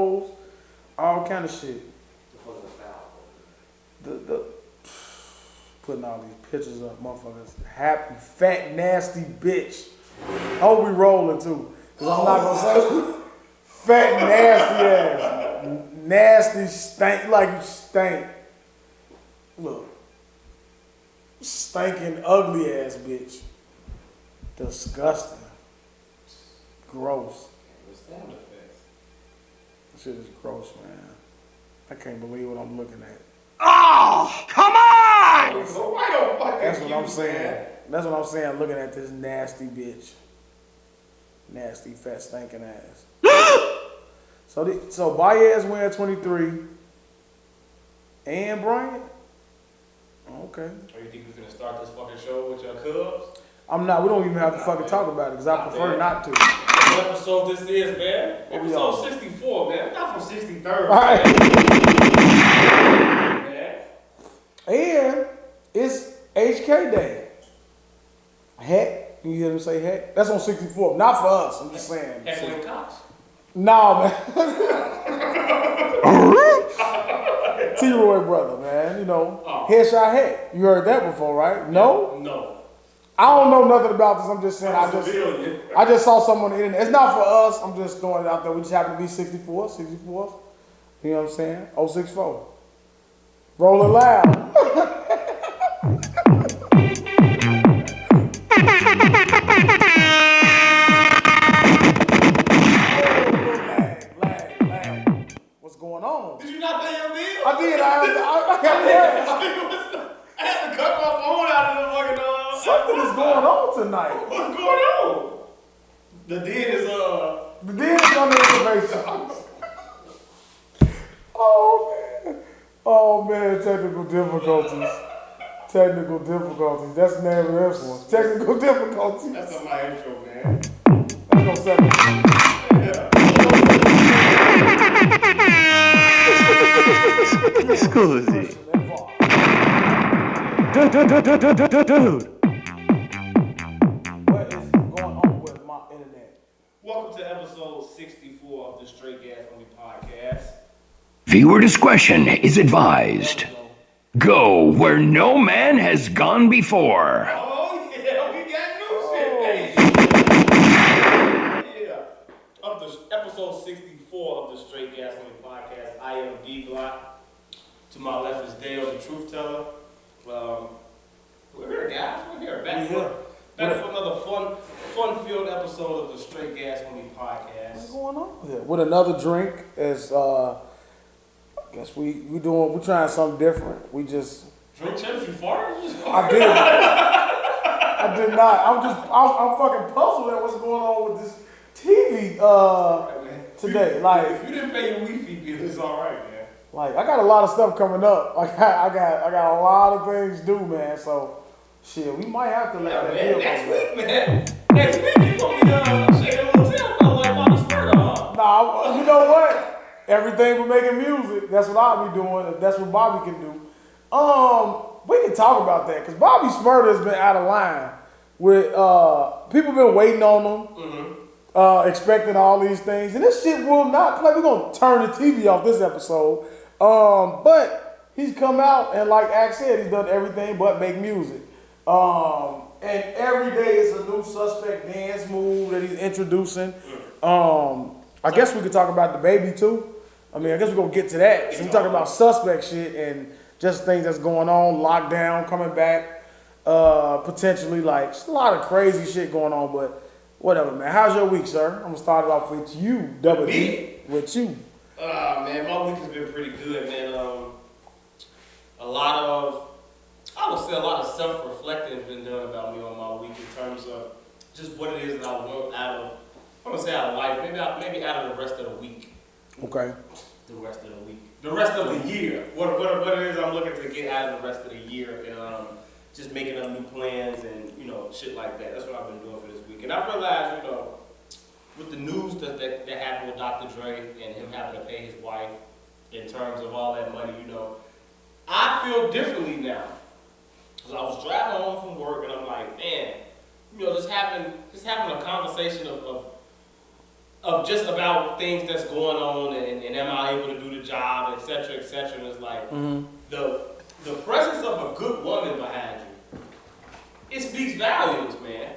all kind of shit. The putting all these pictures up, motherfuckers. Happy, fat, nasty bitch. Hope we rolling too. Cause I'm not gonna say fat, nasty ass. Nasty stink like you stink. Look. Stinking ugly ass bitch. Disgusting. Gross. That shit is gross, man. I can't believe what I'm looking at. Oh, come on! That's what I'm saying. That's what I'm saying, looking at this nasty bitch. Nasty, fat, stinking ass. So Baez wearing 23. And Bryant? Okay. Or you think we're finna start this fucking show with your Cubs? I'm not. We don't even have to fucking talk about it because I prefer not to. What episode this is, man? Episode 64, man. We're not from 63rd. All right. Man. And it's HK Day. Heck. You hear them say heck? That's on 64. Not for us. I'm just saying. Heck with Cox. Nah, man. T-Roy brother, man. You know, headshot heck. You heard that before, right? No? No. I don't know nothing about this. I'm just saying. I just saw someone on the internet. It's not for us. I'm just throwing it out there. We just happen to be 64. You know what I'm saying? 064. Roll it loud. Lag. What's going on? Did you not pay your bill? I did. I got the I had to cut my phone out of the fucking Something is going on tonight. What's going on? The deed is under reservation. Oh man, technical difficulties. That's the name of this one. Technical difficulties. That's on my intro, man. That's no second. Scusi. Dude. What is going on with my internet? Welcome to episode 64 of the Straight Gas Only Podcast. Viewer discretion is advised. Go where no man has gone before. Oh yeah, we got new shit. Hey. Yeah. Of the episode 64 of the Straight Gas Only Podcast, I am Dblock. To my left is Daeo, the truth teller. We're here, guys. We're here. Back for another fun-filled episode of the Straight Gas Only Podcast. What's going on here? With another drink, as I guess we're trying something different. We just drink chips. You farted? I did. I did not. I'm fucking puzzled at what's going on with this TV today. Like, if you didn't pay your Wi-Fi bill, it's all right, man. Like, I got a lot of stuff coming up. Like, I got a lot of things to do, man. So, shit, we might have to let that deal next week, man. Next week, you gonna be shaking a little tail for like Bobby Smurda, huh? Nah, you know what? Everything for making music. That's what I'll be doing. If that's what Bobby can do. We can talk about that because Bobby Smurda has been out of line with people been waiting on him, expecting all these things, and this shit will not play. We're gonna turn the TV off this episode. But he's come out and like Axe said, he's done everything but make music. And every day is a new suspect dance move that he's introducing. I guess we could talk about the baby too. I mean, I guess we're gonna get to that. So we're talking about suspect shit and just things that's going on, lockdown coming back, potentially like just a lot of crazy shit going on, but whatever, man. How's your week, sir? I'm gonna start it off with you, Double D. With you. Man, my week has been pretty good, man. I would say a lot of self-reflecting has been done about me on my week in terms of just what it is that I want out of life, maybe out of the rest of the week. Okay. The rest of the year. What it is I'm looking to get out of the rest of the year, and just making up new plans and shit like that. That's what I've been doing for this week. And I realized, with the news that happened with Dr. Dre and him having to pay his wife in terms of all that money, I feel differently now. Cause I was driving home from work and I'm like, man, just having a conversation of of just about things that's going on and am I able to do the job, etc., etc. And it's like the presence of a good woman behind you, it speaks volumes, man.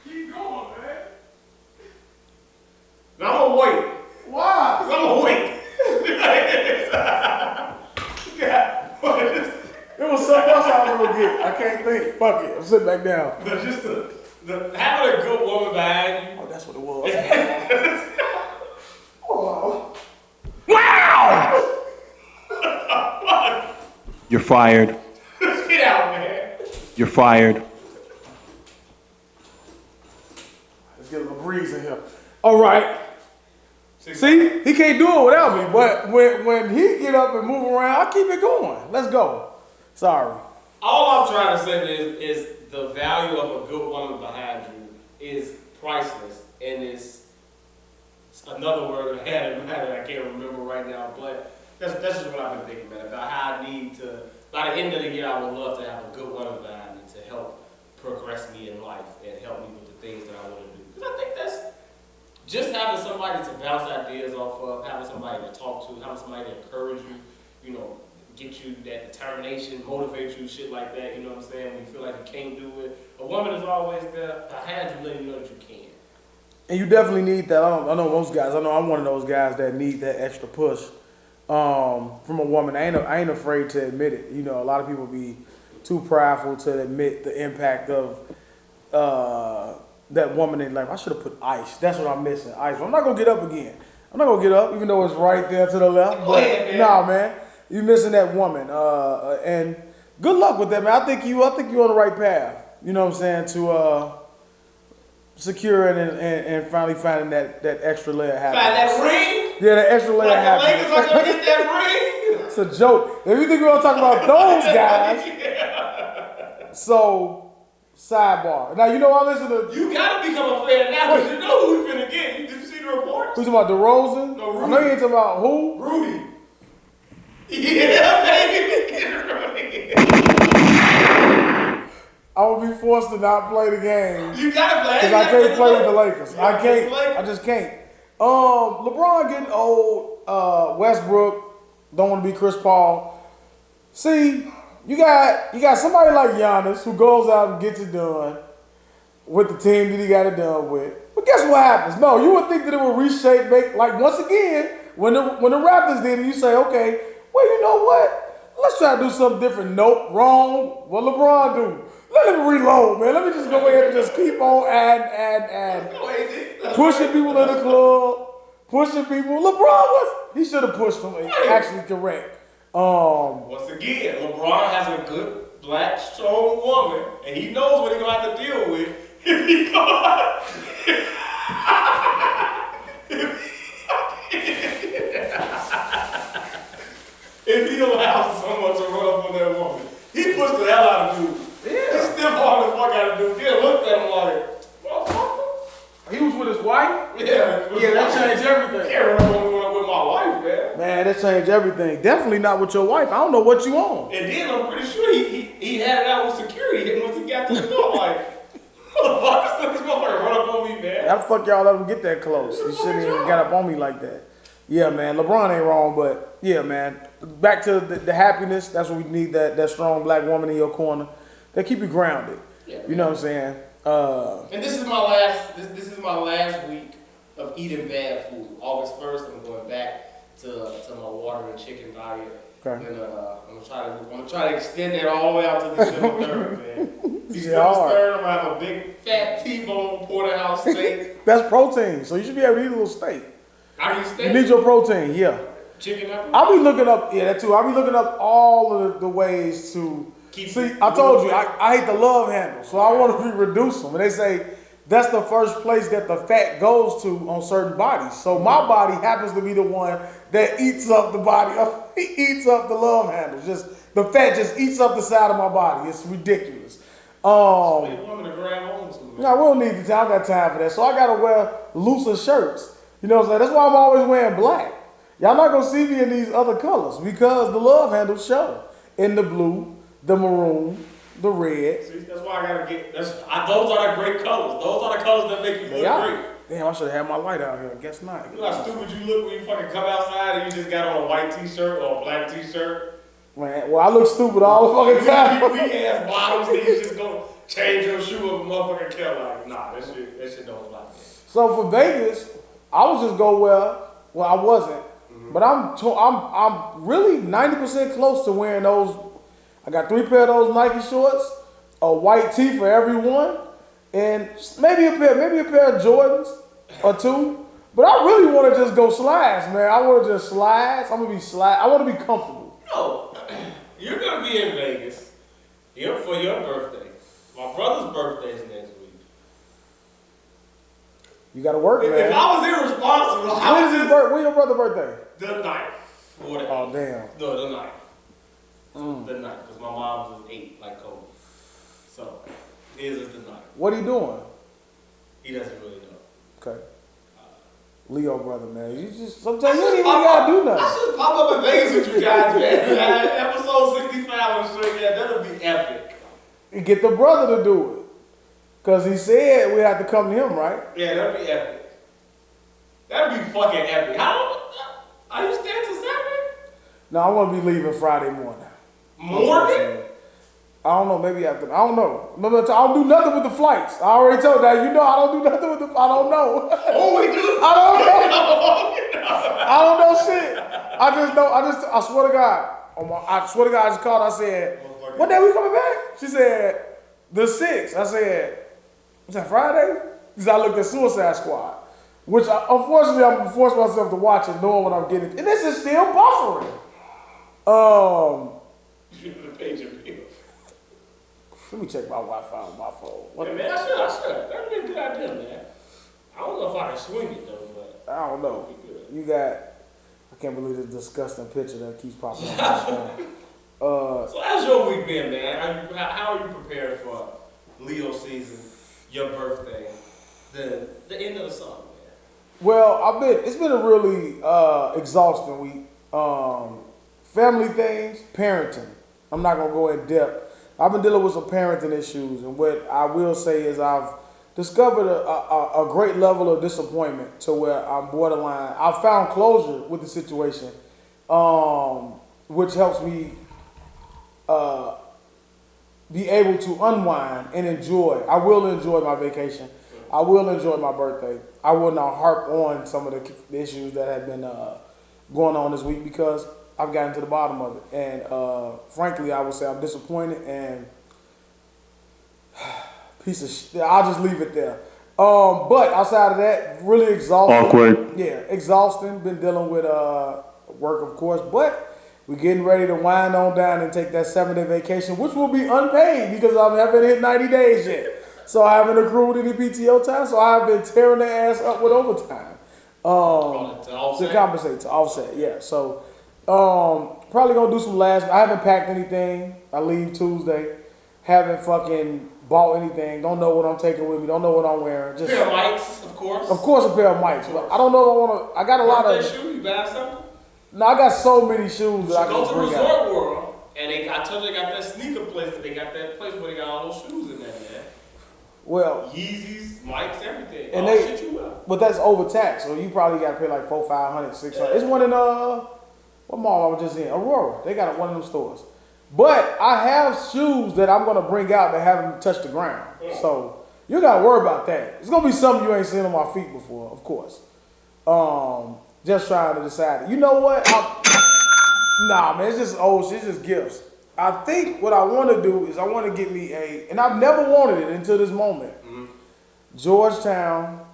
Keep going, man. Now I'm gonna wait. Why? I'm gonna wait. There was something else I was gonna get. I can't think. Fuck it. I'm sitting back down. But just having a good woman behind you. Oh, that's what it was. Oh. Wow! You're fired. Get out, man. You're fired. Let's get a little breeze in here. All right. See, he can't do it without me, but when he get up and move around, I keep it going. Let's go. Sorry. All I'm trying to say is the value of a good woman behind you is priceless, and it's another word I had in mind that I can't remember right now, but that's just what I've been thinking, man, about how I need to, by the end of the year, I would love to have a good woman behind me to help progress me in life and help me with the things that I want to do. Because I think that's just having somebody to bounce ideas off of, having somebody to talk to, having somebody to encourage you, you know, get you that determination, motivate you, shit like that, you know what I'm saying? When you feel like you can't do it. A woman is always there behind you, letting you know that you can. And you definitely need that. I know most guys. I know I'm one of those guys that need that extra push from a woman. I ain't afraid to admit it. You know, a lot of people be too prideful to admit the impact of that woman in life. I should have put ice. That's what I'm missing. Ice. I'm not gonna get up again. I'm not gonna get up, even though it's right there to the left. But nah, man, you missing that woman. And good luck with that, man. I think you on the right path. You know what I'm saying? To securing and finally finding that extra layer of happiness. Find that ring? Yeah, that extra layer of happiness. Lakers are gonna get that ring? It's a joke. If you think we're gonna talk about those guys, so sidebar. Now you know I listen to. You gotta become a fan now because you know who we finna get. Did you see the report? Who's talking about DeRozan? No, Rudy. I know you ain't talking about who? Rudy. Yeah, baby. Get Rudy. I will be forced to not play the game. You gotta play. Because I can't play with the Lakers. I can't. Play. I just can't. LeBron getting old. Westbrook don't want to be Chris Paul. See, you got somebody like Giannis who goes out and gets it done with the team that he got it done with. But guess what happens? No, you would think that it would reshape, make like once again when the Raptors did it, you say, okay, well, you know what? Let's try to do something different. Nope, wrong. What LeBron do? Let me reload, man. Let me just go ahead and just keep on add. Pushing people in the club, pushing people. He should have pushed them. Actually correct. Once again, LeBron has a good, black, strong woman, and he knows what he's going to have to deal with if he if he allows someone to run up on that woman. He pushed the hell out of dude. Yeah. He stiff on the fuck out of dude. He looked at him like, motherfucker. He was with his wife? Yeah, that changed everything. Can't run with my wife, man. Man, that changed everything. Definitely not with your wife. I don't know what you on. And then I'm pretty sure he had it out with security. And once he got to the door, like, motherfucker, this motherfucker run up on me, man. How the fuck y'all let him get that close? He shouldn't even got up on me like that. Yeah, man, LeBron ain't wrong, but yeah, man. Back to the happiness. That's what we need. That strong black woman in your corner that keep you grounded. Yeah, you know what I'm saying? And this is my last week of eating bad food. August 1st, I'm going back to my water and chicken diet. Okay. And I'm gonna try to extend that all the way out to December 3rd, man. December 3rd, I'm gonna have a big fat T-bone porterhouse steak. That's protein, so you should be able to eat a little steak. I eat steak. You need your protein, yeah. Chicken apple? I'll be looking up, that too. I'll be looking up all of the ways to see. I told you, I hate the love handle, so I want to reduce them. And they say that's the first place that the fat goes to on certain bodies. So my body happens to be the one that eats up the body, eats up the love handles. Just the fat just eats up the side of my body. It's ridiculous. So you want me to grab on to me? No, we don't need the time. I got time for that. So I gotta wear looser shirts. You know what I'm saying? That's why I'm always wearing black. Y'all not gonna see me in these other colors because the love handles show in the blue, the maroon, the red. See, that's why I gotta get. Those are the great colors. Those are the colors that make you look great. Damn, I should have had my light out here. Guess not. You know how stupid you look when you fucking come outside and you just got on a white t-shirt or a black t-shirt? Man, well, I look stupid all the fucking time. You weak ass bottoms, then you just gonna change your shoe of a motherfucking care. Like, nah, that shit don't fly. So for Vegas, I was just go well, I wasn't. But I'm really 90% close to wearing those. I got 3 pair of those Nike shorts, a white tee for every one, and maybe a pair of Jordans or 2. But I really want to just go slides, man. I want to just slides. I'm gonna be slide. I want to be comfortable. No, you're gonna be in Vegas for your birthday. My brother's birthday is next week. You gotta work, man. If I was irresponsible, When's your brother's birthday? The 9th. Oh damn. No, the 9th. The 9th, because my mom's is 8, like Kobe. So his is the 9th. What are you doing? He doesn't really know. Okay. Leo brother, man. You just sometimes you don't even gotta do nothing. I should pop up in Vegas with you guys, man. Episode 65 on the show, yeah, that'll be epic. You get the brother to do it. Cause he said we have to come to him, right? Yeah, that'd be epic. That'd be fucking epic. Are you staying till Saturday? No, I'm gonna be leaving Friday morning. Morning? I don't know, maybe after. I don't know. Remember, I don't do nothing with the flights. I already told that. You know, I don't do nothing with the. I don't know. Oh, we do. I don't know. I don't know shit. I just know. I swear to God. I swear to God, I just called. I said, "What day we coming back?" She said, "The 6th." I said, "Was that Friday?" Because I looked at Suicide Squad, which unfortunately I'm forced myself to watch it, knowing what I'm getting. And this is still buffering. You should have paid your bill. Let me check my Wi-Fi on my phone. Yeah, man, I should. That'd be a good idea, man. I don't know if I can swing it though, but I don't know. You got. I can't believe this disgusting picture that keeps popping up on my phone. So how's your week been, man? How are you prepared for Leo season, your birthday, the end of the summer, man? Well, it's been a really exhausting week. Family things, parenting. I'm not gonna go in depth. I've been dealing with some parenting issues, and what I will say is I've discovered a great level of disappointment to where I'm borderline. I found closure with the situation, which helps me be able to unwind and enjoy. I will enjoy my vacation. I will enjoy my birthday. I will not harp on some of the issues that have been going on this week because I've gotten to the bottom of it. And frankly, I would say I'm disappointed and piece of shit. I'll just leave it there. But outside of that, really exhausting. Awkward. Yeah, exhausting. Been dealing with work, of course. But we're getting ready to wind on down and take that 7-day vacation, which will be unpaid because I haven't hit 90 days yet. So I haven't accrued any PTO time. So I've been tearing their ass up with overtime. To compensate, to offset, yeah. So probably gonna do some last. I haven't packed anything. I leave Tuesday. Haven't fucking bought anything. Don't know what I'm taking with me. Don't know what I'm wearing. Just a pair of mics, of course. Of course, a pair of mics. But I don't know if I want to. I got a lot of. Shoe, you buy something? No, I got so many shoes that I can bring out. Go to Resort World, and I told you they got that sneaker place. They got that place where they got all those shoes in there, man. Well, Yeezys, mics, everything. And all shit you up. But that's overtaxed, so you probably got to pay like $400, $500, $600. Yeah. It's one in what mall I was just in? Aurora. They got one of them stores. But I have shoes that I'm gonna bring out that haven't touched the ground. Yeah. So you gotta worry about that. It's gonna be something you ain't seen on my feet before, of course. Just trying to decide. You know what? Nah, man, it's just old shit. It's just gifts. I think what I want to do is I want to get me and I've never wanted it until this moment. Mm-hmm. Georgetown,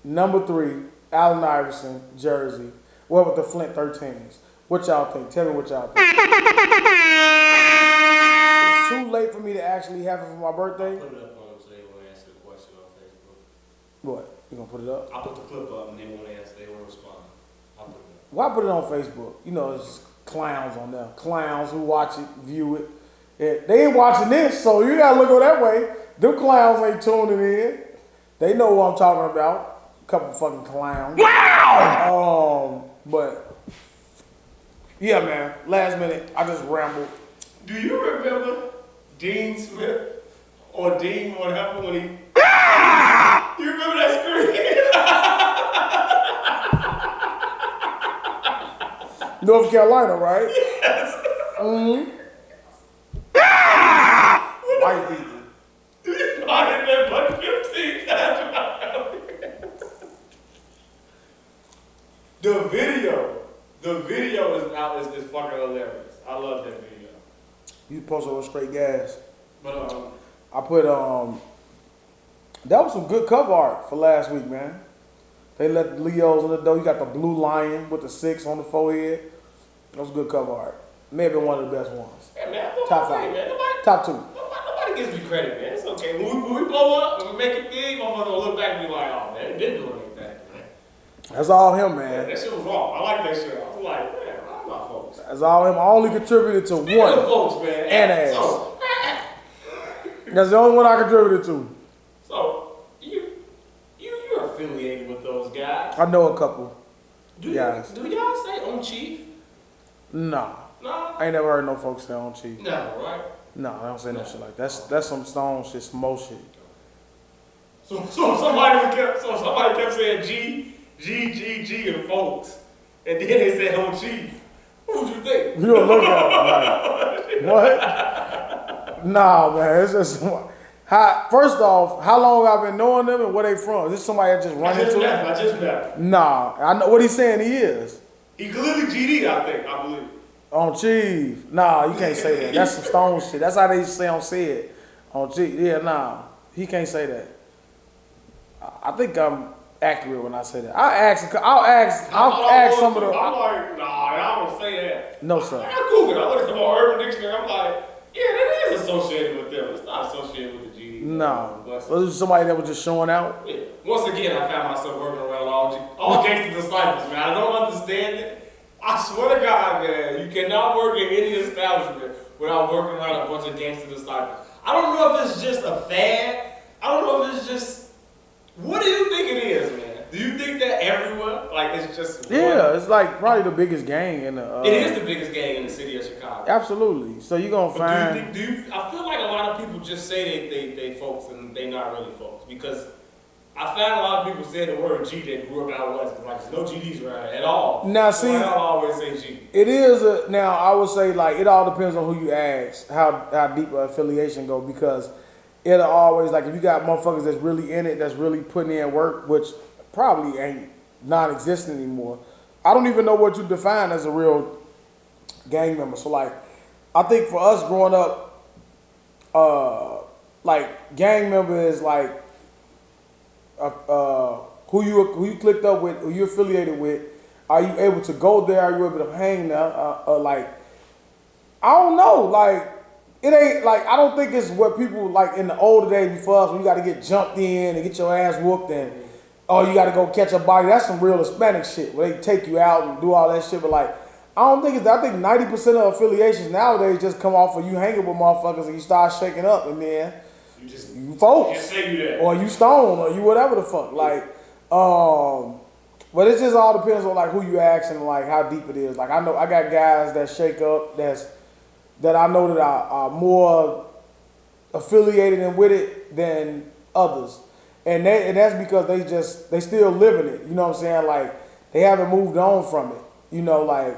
number 3, Allen Iverson, jersey. Well, with the Flint 13s. What y'all think? Tell me what y'all think. It's too late for me to actually have it for my birthday. I'll put it up on them so they won't answer the question on Facebook. What? You gonna put it up? I'll put the clip up and they won't answer. They won't respond. I'll put it up. Why put it on Facebook? You know, it's just clowns on there. Clowns who watch it, view it. Yeah, they ain't watching this, so you gotta look at it that way. Them clowns ain't tuning in. They know what I'm talking about. A couple fucking clowns. Wow! But yeah, man. Last minute, I just rambled. Do you remember Dean Smith or Dean whatever when he. You remember that screen? North Carolina, right? Yes. Mm-hmm. White people. I did that like 15 times. The video is out. Is fucking hilarious. I love that video. You posted on straight gas. But I put that was some good cover art for last week, man. They let the Leos on the door. You got the blue lion with the 6 on the forehead. That was good cover art. May have been one of the best ones. Yeah, man. Top 5. Man. Top 2. Nobody gives me credit, man. It's okay. When we blow up, when we make it big, motherfuckers will look back and be like, oh, man, it didn't do anything. That's all him, Man, man. that shit was wrong. I like that shit. I was like, man, I'm not folks. That's all him. I only contributed to Speaking one. of folks, man. And ass. So, That's the only one I contributed to. so you're affiliated with those guys. I know a couple. Do guys. Do y'all say on chief? Nah. No. I ain't never heard no folks say on chief. No, right? No, I don't say no shit like that. That's some stone shit, some more shit. So somebody kept saying G, and folks, and then they said on chief. What would you think? You don't look at it like, what? Nah, man, it's just first off, how long I've been knowing them and where they from? Is this somebody that just run into them? I just met him. Nah, I know what he's saying he is. He clearly GD, I believe. On chief. Nah, you can't say that. That's some stone shit. That's how they say on said. On chief. Yeah, nah. He can't say that. I think I'm accurate when I say that. I'll ask some of the. I'm like, nah, I don't say that. No, sir. I Googled it. I looked at my Urban Dictionary. I'm like, yeah, that is associated with them. It's not associated with the GD. No. Well, this was somebody that was just showing out. Yeah. Once again, I found myself working around all gangster disciples, man. I don't understand it. I swear to God, man, you cannot work in any establishment without working around a bunch of gangster disciples. I don't know if it's just a fad. I don't know if it's just. What do you think it is, man? Do you think that everywhere, like it's just? Yeah, it's like probably the biggest gang in the. It is the biggest gang in the city of Chicago. Absolutely. So you're gonna find. I feel like a lot of people just say they folks and they not really folks because I found a lot of people say the word G that grew up out west. Like there's no GDs around at all. Now see, so I always say G. It is now I would say like it all depends on who you ask how deep affiliation go because it'll always like if you got motherfuckers that's really in it that's really putting in work which probably ain't non-existent anymore. I don't even know what you define as a real gang member. So like I think for us growing up, like gang member is like who you clicked up with, who you affiliated with. Are you able to go there? Are you able to hang there? Like I don't know. Like it ain't like I don't think it's what people like in the older days before us when you got to get jumped in and get your ass whooped and you got to go catch a body. That's some real Hispanic shit where they take you out and do all that shit. But like I don't think it's that. I think 90% of affiliations nowadays just come off of you hanging with motherfuckers and you start shaking up and then you folks Just say you that. or you stone or you whatever the fuck like. But it just all depends on like who you ask and like how deep it is. Like I know I got guys that shake up that I know that are more affiliated and with it than others. And that's because they still living it. You know what I'm saying? Like they haven't moved on from it. You know, like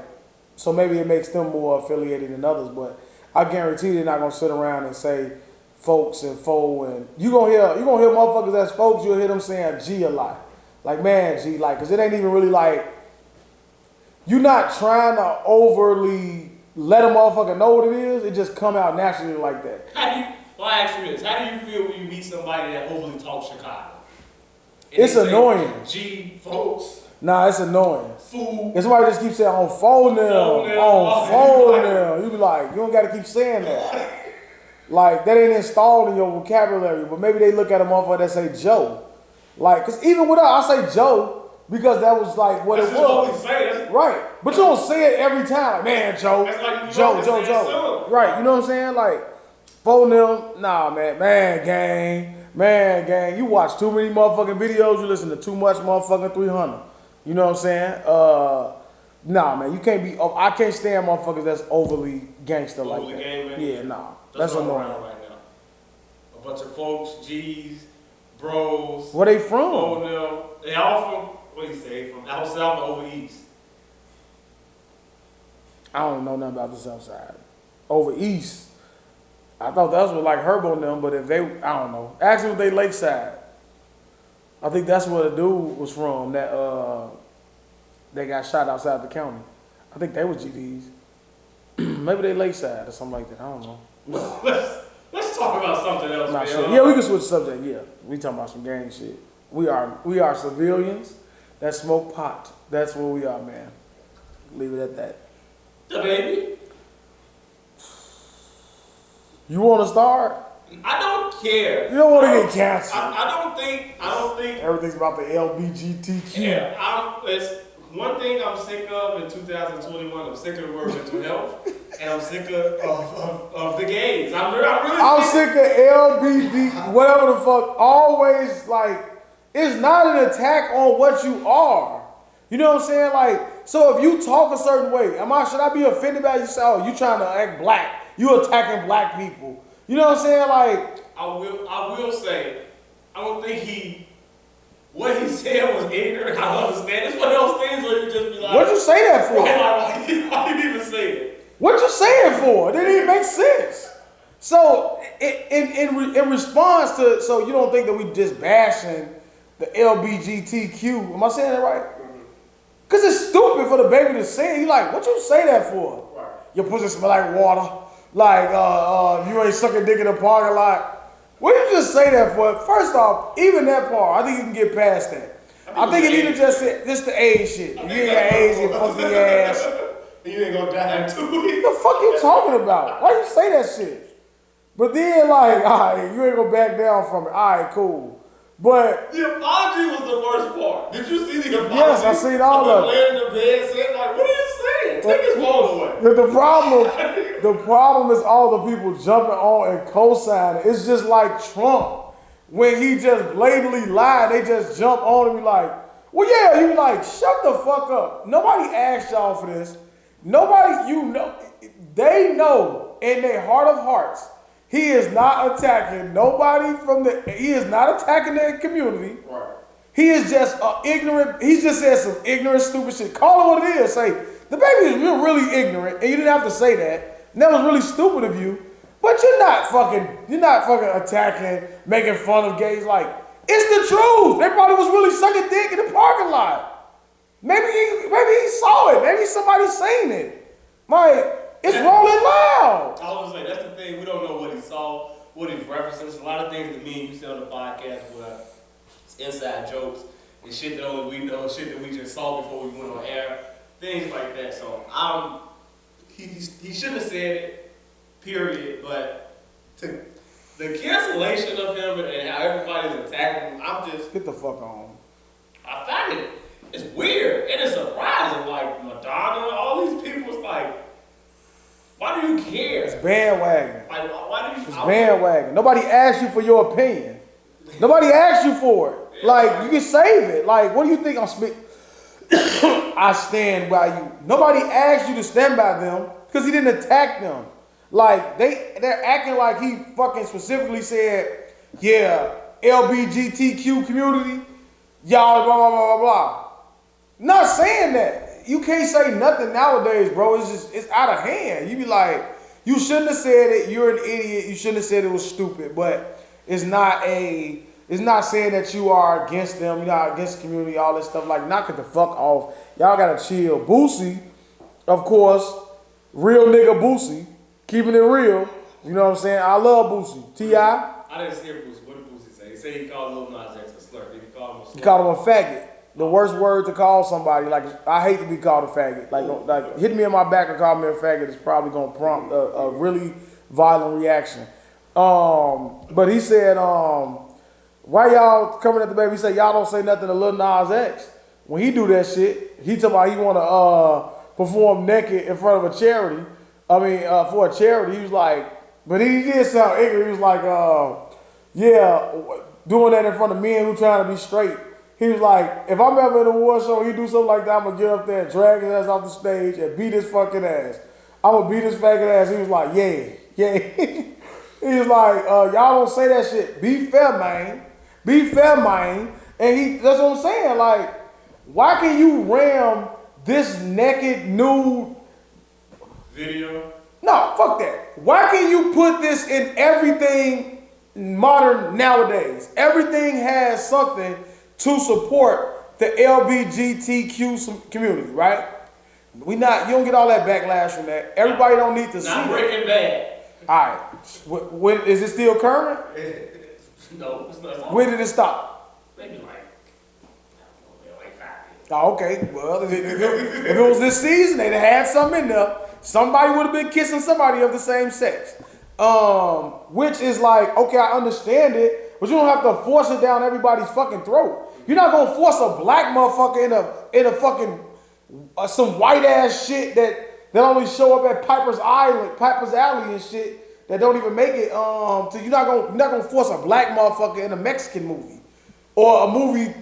so maybe it makes them more affiliated than others. But I guarantee they're not gonna sit around and say folks and foe and you gonna hear motherfuckers that's folks. You'll hear them saying G a lot. Like man, G, like, cause it ain't even really like you're not trying to overly let a motherfucker know what it is. It just come out naturally like that. Well, I ask you this: how do you feel when you meet somebody that overly talks Chicago? And It's annoying. G, folks. Nah, it's annoying. Fool. And somebody just keeps saying on phone them, on phone them. You be like, you don't gotta keep saying that. Like that ain't installed in your vocabulary, but maybe they look at a motherfucker that say Joe. Like, cause even with us, I say Joe because that was like what That's it just was. what we say. Right. But you don't say it every time. Like, man, Joe. That's like Joe. Right. You know what I'm saying? Like, phone them. Nah, man. Man, gang. You watch too many motherfucking videos. You listen to too much motherfucking 300. You know what I'm saying? Nah, man. You can't be. I can't stand motherfuckers that's overly gangster like that. Gang, man. Yeah, nah. That's annoying. Right bunch of folks, G's, bros. Where they from? Oh no, they all from. What do you say? From out south or over east? I don't know nothing about the south side. Over east. I thought that was like Herbo and them, but if they, I don't know. Actually, they Lakeside. I think that's where the dude was from that they got shot outside the county. I think they were GDs. Maybe they Lakeside or something like that. I don't know. Let's talk about something else. Not man. sure. Yeah, we can switch subject. Yeah, we talking about some gang shit. We are civilians that smoke pot. That's what we are, man. Leave it at that. The baby. You want to start? I don't care. You don't want to get canceled. I don't think. Everything's about the LBGTQ. Yeah, it's one thing I'm sick of in 2021. I'm sick of the word mental health, and I'm sick of the gays. I'm really sick of LBD, whatever the fuck. Always like, it's not an attack on what you are. You know what I'm saying? Like, so if you talk a certain way, should I be offended by you? Say, oh, you trying to act black? You attacking black people? You know what I'm saying? Like, I will say, I don't think what he said was ignorant. I understand. It's one of those things where you just be like, what'd you say that for? Why you even say it? What you saying for? It didn't even make sense. So, in response to, so you don't think that we just bashing the LBGTQ? Am I saying that right? Because it's stupid for the baby to say it. You like, what you say that for? Right. Your pussy smell like water. Like, you ain't sucking dick in the parking lot. What did you just say that for? First off, even that part, I think you can get past that. I think it either just said, this the age shit. You ain't got age, you fucking ass. You ain't gonna die too. What the fuck you talking about? Why you say that shit? But then, like, all right, you ain't gonna back down from it. All right, cool. But the apology was the worst part. Did you see the apology? Yes, I seen all of it. Laying in the bed saying, like, what are you saying? Take his phone away. The problem is all the people jumping on and co-signing. It's just like Trump. When he just blatantly lied, they just jump on and be like, well, yeah, you be like, shut the fuck up. Nobody asked y'all for this. Nobody, they know in their heart of hearts, he is not attacking nobody he is not attacking their community. Right. He is just ignorant, he just said some ignorant, stupid shit. Call it what it is. Say, the baby is really ignorant, and you didn't have to say that. And that was really stupid of you. But you're not fucking attacking, making fun of gays. Like, it's the truth. They probably was really sucking dick in the parking lot. Maybe he saw it. Maybe somebody seen it. Like, it's rolling loud. I was gonna say, that's the thing. We don't know what he saw, what he's referencing. A lot of things that me and you say on the podcast were inside jokes and shit that only we know, shit that we just saw before we went on air, things like that. So he shouldn't have said it, period. But the cancellation of him and how everybody's attacking him, I'm just get the fuck on. I find it's weird and it's surprising. Like Madonna, all these people, it's like, why do you care? It's bandwagon. Like, why do you? It's bandwagon. Nobody asked you for your opinion. Nobody asked you for it. Yeah, like, you can save it. Like, what do you think I'm speaking? I stand by you. Nobody asked you to stand by them because he didn't attack them. Like, they're acting like he fucking specifically said, yeah, LBGTQ community, y'all blah, blah, blah, blah, blah. Not saying that. You can't say nothing nowadays, bro. It's out of hand. You be like, you shouldn't have said it. You're an idiot. You shouldn't have said it was stupid. But it's not saying that you are against them. You're not against the community, all this stuff. Like, knock it the fuck off. Y'all gotta chill. Boosie, of course, real nigga Boosie, keeping it real. You know what I'm saying? I love Boosie. T.I. I didn't hear Boosie. What did Boosie say? He said he called Lil Nas X a slur. Did he call him a slur? He called him a faggot. The worst word to call somebody. Like, I hate to be called a faggot. Like hit me in my back and call me a faggot is probably gonna prompt a really violent reaction. But he said, why y'all coming at the baby? He said, y'all don't say nothing to Lil Nas X. When he do that shit, he talk about he want to perform naked in front of a charity. For a charity. He was like, but he did sound ignorant. He was like, yeah, doing that in front of men who trying to be straight. He was like, if I'm ever in a war show, he do something like that, I'm going to get up there and drag his ass off the stage and beat his fucking ass. I'm going to beat his fucking ass. He was like, yeah. He's like, y'all don't say that shit. Be fair, man. Be fair, man. And that's what I'm saying. Like, why can you ram this naked, nude video? No, fuck that. Why can you put this in everything modern nowadays? Everything has something to support the LGBTQ community, right? You don't get all that backlash from that. Everybody don't need to see that. Not Breaking Bad. All right. When is it still current? No, it's not. When did it stop? Maybe like 5 years. Oh, okay. Well, if it was this season, they'd have had something in there. Somebody would have been kissing somebody of the same sex. Which is like, okay, I understand it, but you don't have to force it down everybody's fucking throat. You're not gonna force a black motherfucker in a fucking some white ass shit that only show up at Piper's Alley and shit that don't even make it. You're not gonna force a black motherfucker in a Mexican movie or a movie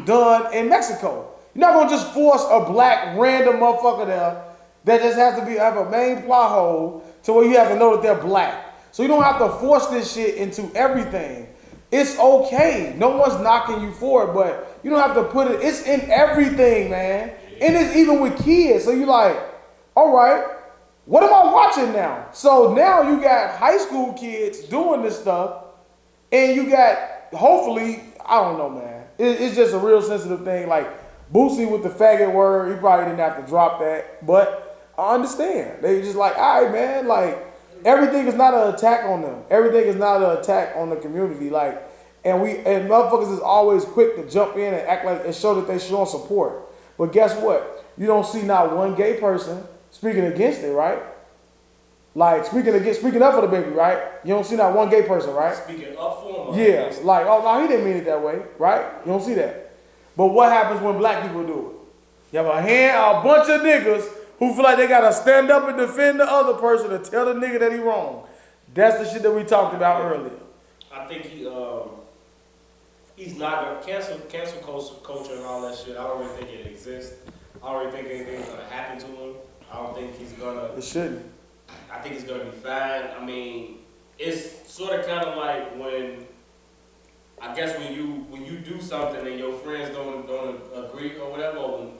done in Mexico. You're not gonna just force a black random motherfucker there that just has to have a main plot hole to where you have to know that they're black. So you don't have to force this shit into everything. It's okay. No one's knocking you for it, but you don't have to put it. It's in everything, man. And it's even with kids. So you're like, all right, what am I watching now? So now you got high school kids doing this stuff, and you got, hopefully, I don't know, man. It's just a real sensitive thing. Like Boosie with the faggot word, he probably didn't have to drop that, but I understand. They just like, all right, man, like, everything is not an attack on them. Everything is not an attack on the community. Like, and motherfuckers is always quick to jump in and act like and show that they showing support. But guess what? You don't see not one gay person speaking against it, right? Like speaking up for the baby, right? You don't see not one gay person, right? Speaking up for him. Yeah, like, oh no, he didn't mean it that way, right? You don't see that. But what happens when black people do it? You have a bunch of niggas who feel like they gotta stand up and defend the other person and tell the nigga that he wrong. That's the shit that we talked about earlier. I think he's not gonna cancel culture and all that shit. I don't really think it exists. I don't really think anything's gonna happen to him. I don't think he's gonna. It shouldn't. I think he's gonna be fine. I mean, it's sort of kind of like when, I guess when you do something and your friends don't agree or whatever. Or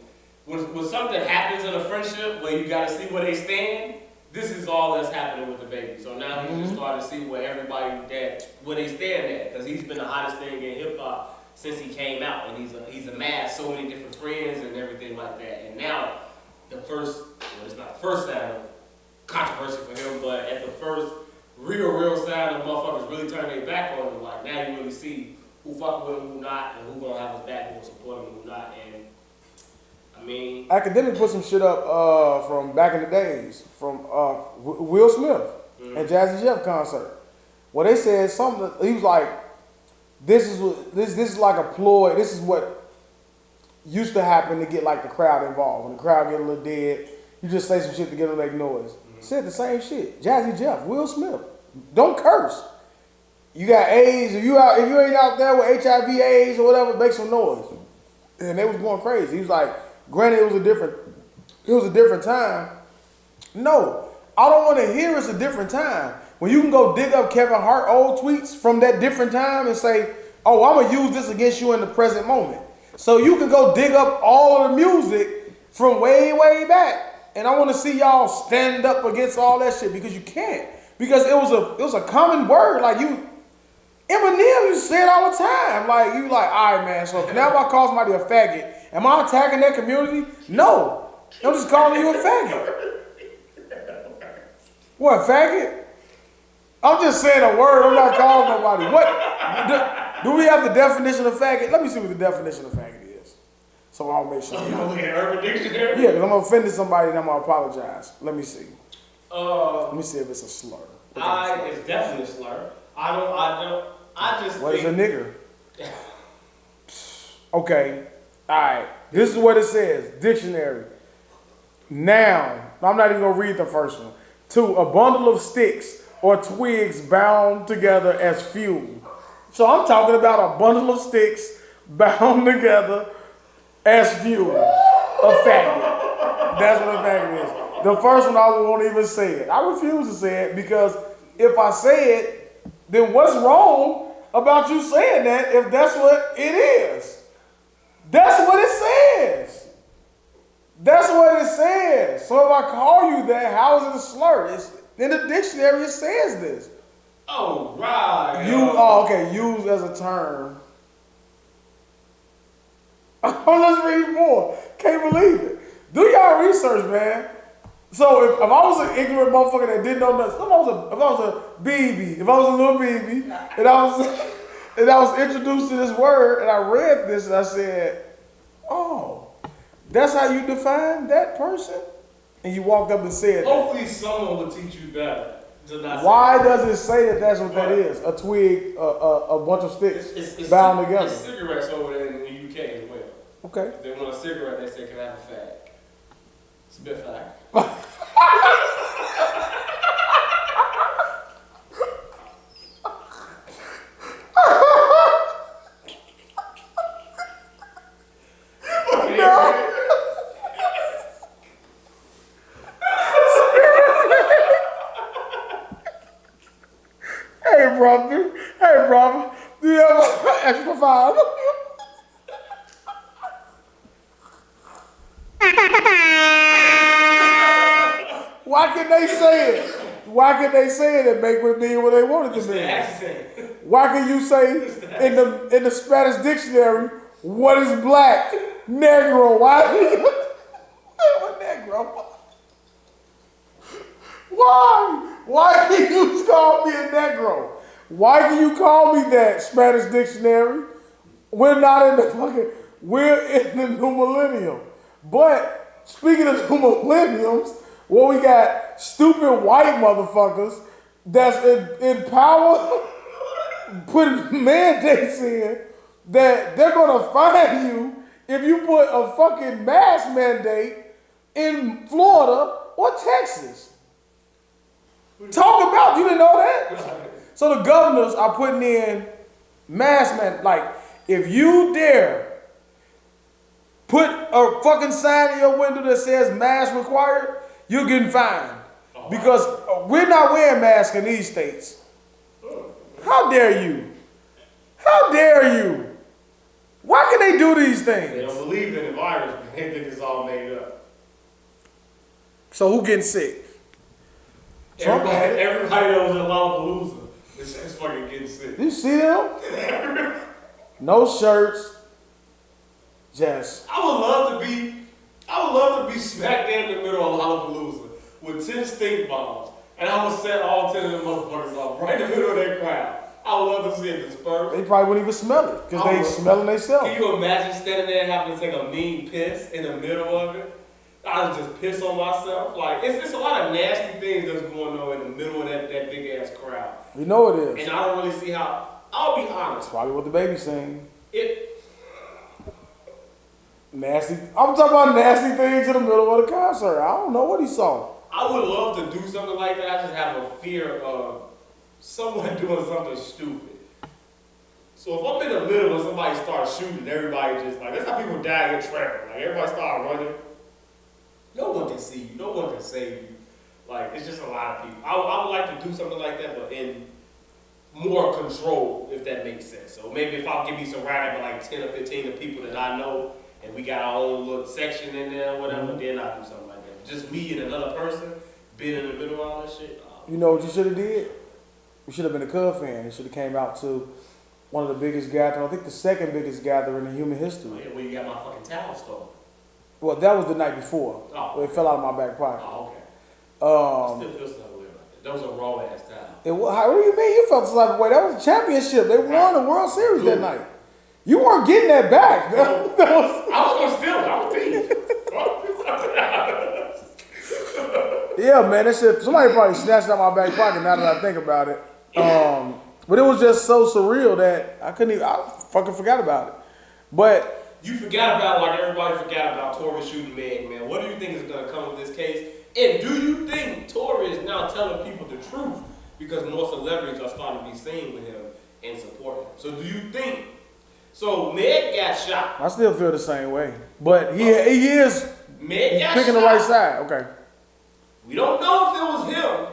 when something happens in a friendship where you gotta see where they stand, this is all that's happening with the baby. So now he's just starting to see where where they stand at, because he's been the hottest thing in hip hop since he came out, and he's amassed so many different friends and everything like that. And now it's not the first sign of controversy for him, but at the first real sign of motherfuckers really turning their back on him, like now you really see who fuck with him, who not, and who gonna have his back, who will support him, who not. And I mean, Academic put some shit up from back in the days from Will Smith and Jazzy Jeff concert. Well, they said something. He was like, "This is like a ploy. This is what used to happen to get like the crowd involved. When the crowd get a little dead, you just say some shit to get a little noise." Said the same shit. Jazzy Jeff, Will Smith, don't curse. You got AIDS. If you ain't out there with HIV, AIDS or whatever, make some noise. And they was going crazy. He was like, granted, it was a different time. No, I don't want to hear it's a different time. When you can go dig up Kevin Hart old tweets from that different time and say, oh, I'm going to use this against you in the present moment. So you can go dig up all of the music from way, way back. And I want to see y'all stand up against all that shit, because you can't. Because it was a common word. Like Eminem used to say it all the time. Like, you like, all right, man, so now if I call somebody a faggot, am I attacking that community? No. I'm just calling you a faggot. What, faggot? I'm just saying a word. I'm not calling nobody. What? Do we have the definition of faggot? Let me see what the definition of faggot is. So I'll make sure. you gonna look at Urban Dictionary? Yeah, because I'm going to offend somebody and I'm going to apologize. Let me see. Let me see if it's a slur. It's definitely a slur. I just What is think... a nigger? Okay. All right. This is what it says. Dictionary. Noun. I'm not even going to read the first one. 2, a bundle of sticks or twigs bound together as fuel. So I'm talking about a bundle of sticks bound together as fuel. A faggot. That's what a faggot is. The first one I won't even say it. I refuse to say it, because if I say it, then what's wrong about you saying that if that's what it is? That's what it says. That's what it says. So if I call you that, how is it a slur? It's in the dictionary. It says this. Oh, right. Okay. Used as a term. Let's read more. Can't believe it. Do y'all research, man. So if I was an ignorant motherfucker that didn't know nothing, if I was a baby, if I was a little baby, and I was introduced to this word, and I read this, and I said, "Oh, that's how you define that person?" And you walked up and said, hopefully someone will teach you better. Why does it say that that's what that is? A twig, a bunch of sticks it's bound together. It's cigarettes over there in the UK as well. Okay. If they want a cigarette, they say, "Can I have a fag?" It's a bit fag. Hey, brother, do you have an extra $5? Why can they say it? Why can they say it and make it mean what they want it to mean? Why can you say in the Spanish dictionary, what is black? Negro. Why? What negro? Why? Why can you call me a negro? Why can you call me that, Spanish dictionary? We're not in the fucking, we're in the new millennium. But speaking of new millenniums, well, we got stupid white motherfuckers that's in power putting mandates in that they're gonna fine you if you put a fucking mask mandate in Florida or Texas. Talk about, you didn't know that? So the governors are putting in mask mandate. Like, if you dare put a fucking sign in your window that says mask required, you're getting fined. Because we're not wearing masks in these states. How dare you? How dare you? Why can they do these things? They don't believe in the virus, but they think it's all made up. So who getting sick? Everybody that was in Lollapalooza is fucking getting sick. You see them? No shirts. Just. I would love to be smack dab in the middle of Lollapalooza with 10 stink bombs, and I would set all 10 of them motherfuckers off right in the middle of that crowd. I would love to see it disperse. They probably wouldn't even smell it because they smelling themselves. Can you imagine standing there and having to take a mean piss in the middle of it? I would just piss on myself. Like, it's a lot of nasty things that's going on in the middle of that big ass crowd. You know it is. And I don't really see how. I'll be honest. That's probably what the baby's saying. Nasty. I'm talking about nasty things in the middle of the concert. I don't know what he saw. I would love to do something like that. I just have a fear of someone doing something stupid. So if I'm in the middle and somebody starts shooting, everybody just like, that's how people die and get trampled. Like, everybody start running. No one can see you. No one can save you. Like, it's just a lot of people. I would like to do something like that, but in more control, if that makes sense. So maybe if I'll give me surrounded by like 10 or 15 of people that I know, and we got our own little section in there or whatever, then I'll do something like that. Just me and another person being in the middle of all that shit. You know what you should have did? You should have been a Cub fan. You should have came out to one of the biggest gatherings, I think the second biggest gathering in human history. Oh, yeah, well, you got my fucking towel stolen. Well, that was the night before. Oh. It fell out of my back pocket. Oh, okay. Still feels some type of way about that. That was a raw ass towel. What do you mean you felt some type of way? That was a championship. They won the World Series that night. You weren't getting that back. I was going to steal it. I was thief. Yeah, man, that shit, somebody probably snatched it out of my back pocket now that I think about it. But it was just so surreal that I fucking forgot about it. But you forgot about, like everybody forgot about N.O.R.E shooting Meg, man. What do you think is going to come of this case? And do you think N.O.R.E is now telling people the truth because more celebrities are starting to be seen with him and support him? So do you think, so Meg got shot. I still feel the same way. But he is Meg got picking shot. the right side. Okay. We don't know if it was him.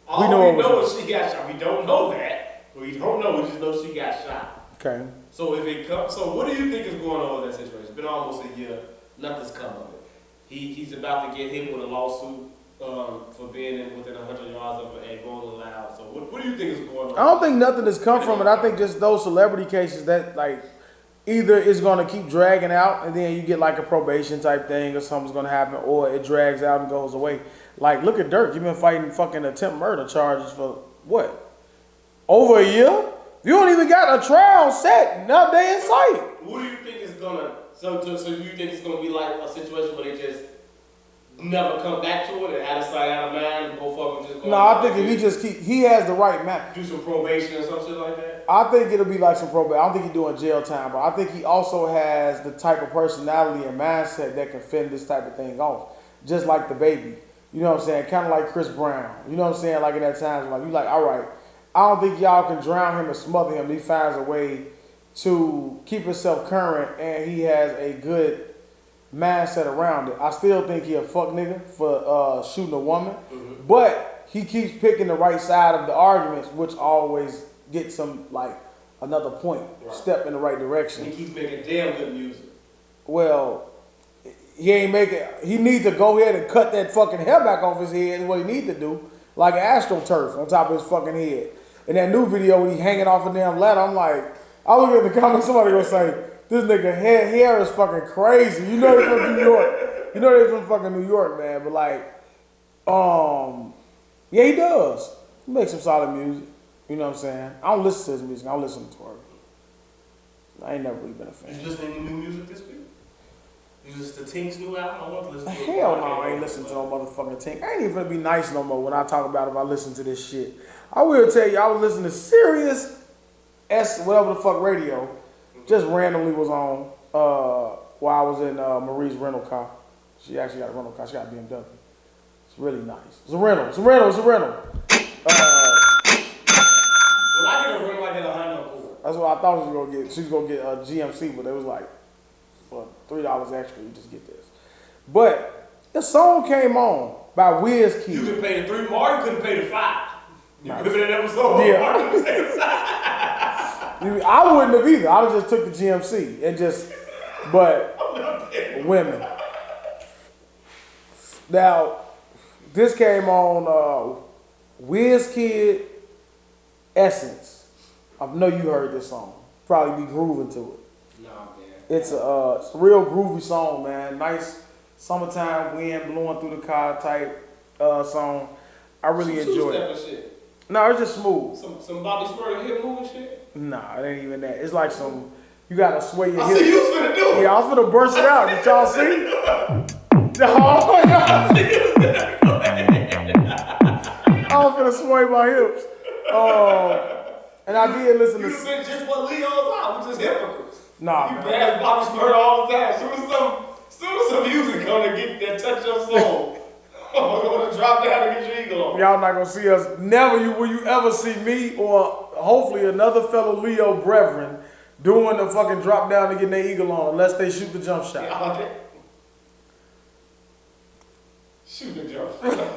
All we know is she got shot. We don't know that. We don't know. We just know she got shot. Okay. So if it comes, so what do you think is going on with that situation? It's been almost a year. Nothing's come of it. He's about to get hit with a lawsuit for being within 100 yards of a rolling loud. So what do you think is going on? I don't think nothing has come from it. I think just those celebrity cases that like either it's gonna keep dragging out and then you get like a probation type thing or something's gonna happen, or it drags out and goes away. Like look at Durk. You've been fighting fucking attempt murder charges for what? Over a year? You don't even got a trial set, no day in sight. What do you think is gonna? So do you think it's gonna be like a situation where they just never come back to it and out of sight, out of mind, and both of them just go? No, I think if he just he has the right man. Do some probation or some shit like that. I think it'll be like some probation. I don't think he's doing jail time, but I think he also has the type of personality and mindset that can fend this type of thing off, just like the baby. You know what I'm saying? Kind of like Chris Brown. You know what I'm saying? Like in that time, like you like, all right. I don't think y'all can drown him and smother him. He finds a way to keep himself current, and he has a good mindset around it. I still think he a fuck nigga for shooting a woman, but he keeps picking the right side of the arguments, which always gets him like another point, step in the right direction. He keeps making damn good music. Well, he ain't making. He needs to go ahead and cut that fucking hair back off his head. Is what he needs to do, like an AstroTurf on top of his fucking head. In that new video when he hanging off a damn ladder, I'm like, I look at the comments, somebody gonna say, this nigga hair is fucking crazy. You know they're from New York. You know they're from fucking New York, man. But like, yeah, he does. He makes some solid music. You know what I'm saying? I don't listen to his music. I don't listen to N.O.R.E. I ain't never really been a fan. You listening to new music this week? You listen to Tink's new album? I want to listen to it. Hell no, I ain't listening to no motherfucking Tink. I ain't even gonna be nice no more when I talk about if I listen to this shit. I will tell you, I was listening to Sirius whatever the fuck radio, just randomly was on while I was in Marie's rental car. She actually got a rental car. She got a BMW. It's really nice. It's a rental. It's a rental. It's a rental. When I get a rental, I get a Honda. That's what I thought she was gonna get. She was gonna get a GMC, but it was like for $3 extra, you just get this. But the song came on by Wizkid. You could pay the $3 more. You couldn't pay the $5. You could have been in that episode. Yeah. I wouldn't have either. I would have just took the GMC and just, but women. Now, this came on Wizkid Essence. I know you heard this song. Probably be grooving to it. Nah, man. It's a real groovy song, man. Nice summertime wind blowing through the car type song. I really enjoy it. Shit. No, it's just smooth. Some Bobby Smurder hip moving shit? Nah, it ain't even that. It's like some, you gotta sway your I hips. see you was finna do it. Yeah, I was finna burst it out. Did y'all see? Oh, I was finna sway my hips. And I did listen to. You been just what Leo's out, which is hypocrites. Nah, you man. bad Bobby Smurder all the time. Soon as some music come to get that touch your soul, I'm gonna drop down and get your eagle on. Y'all not gonna see us. Never will you ever see me or hopefully another fellow Leo brethren doing the fucking drop down and getting their eagle on unless they shoot the jump shot. Yeah, shoot the jump shot.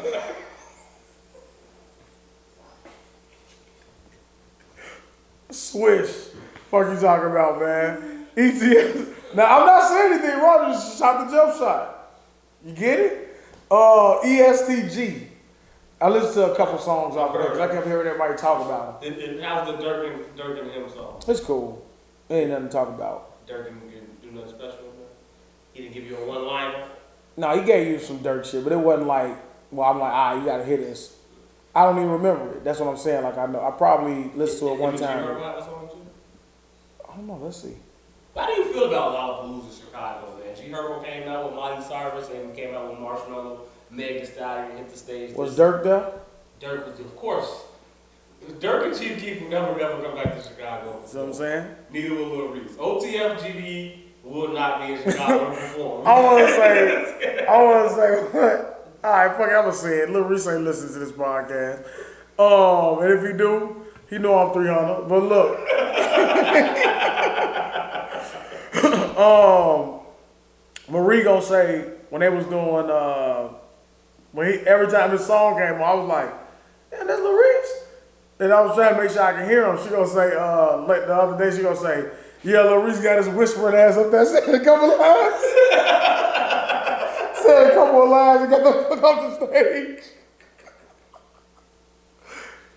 Swish. Fuck you talking about, man? ETS. Now I'm not saying anything wrong. Just shot the jump shot. You get it? ESTG. I listened to a couple songs off of that because I kept hearing everybody durk about them. And how's the Durk and him song? It's cool. Ain't nothing to talk about. Durk didn't do nothing special with that? He didn't give you a one-liner? No, he gave you some Durk shit, but it wasn't like, well, I'm like, you gotta hear this. I don't even remember it. That's what I'm saying. Like, I know. I probably listened to it one time. Did you heard that song too? I don't know. Let's see. How do you feel about Lollapalooza Chicago, man? G Herbo came out with Miley Cyrus and came out with Marshmello. Meg Thee Stallion hit the stage. Was Durk there? Durk was, of course. Durk and Chief Keef will never come back to Chicago. You know what I'm saying? Neither will Lil Reese. OTFGB will not be in Chicago to perform. I want to say, what? All right, fuck it, I'm going to say it. Lil Reese ain't listening to this podcast. And if he do, he know I'm 300. But look. Marie gonna say, when they was doing, every time this song came on, I was like, damn, that's Lil Reese. And I was trying to make sure I can hear him. She gonna say, like the other day, she gonna say, yeah, Lil Reese got his whispering ass up there, said a couple of lines. Said a couple of lines and got the fuck off the stage.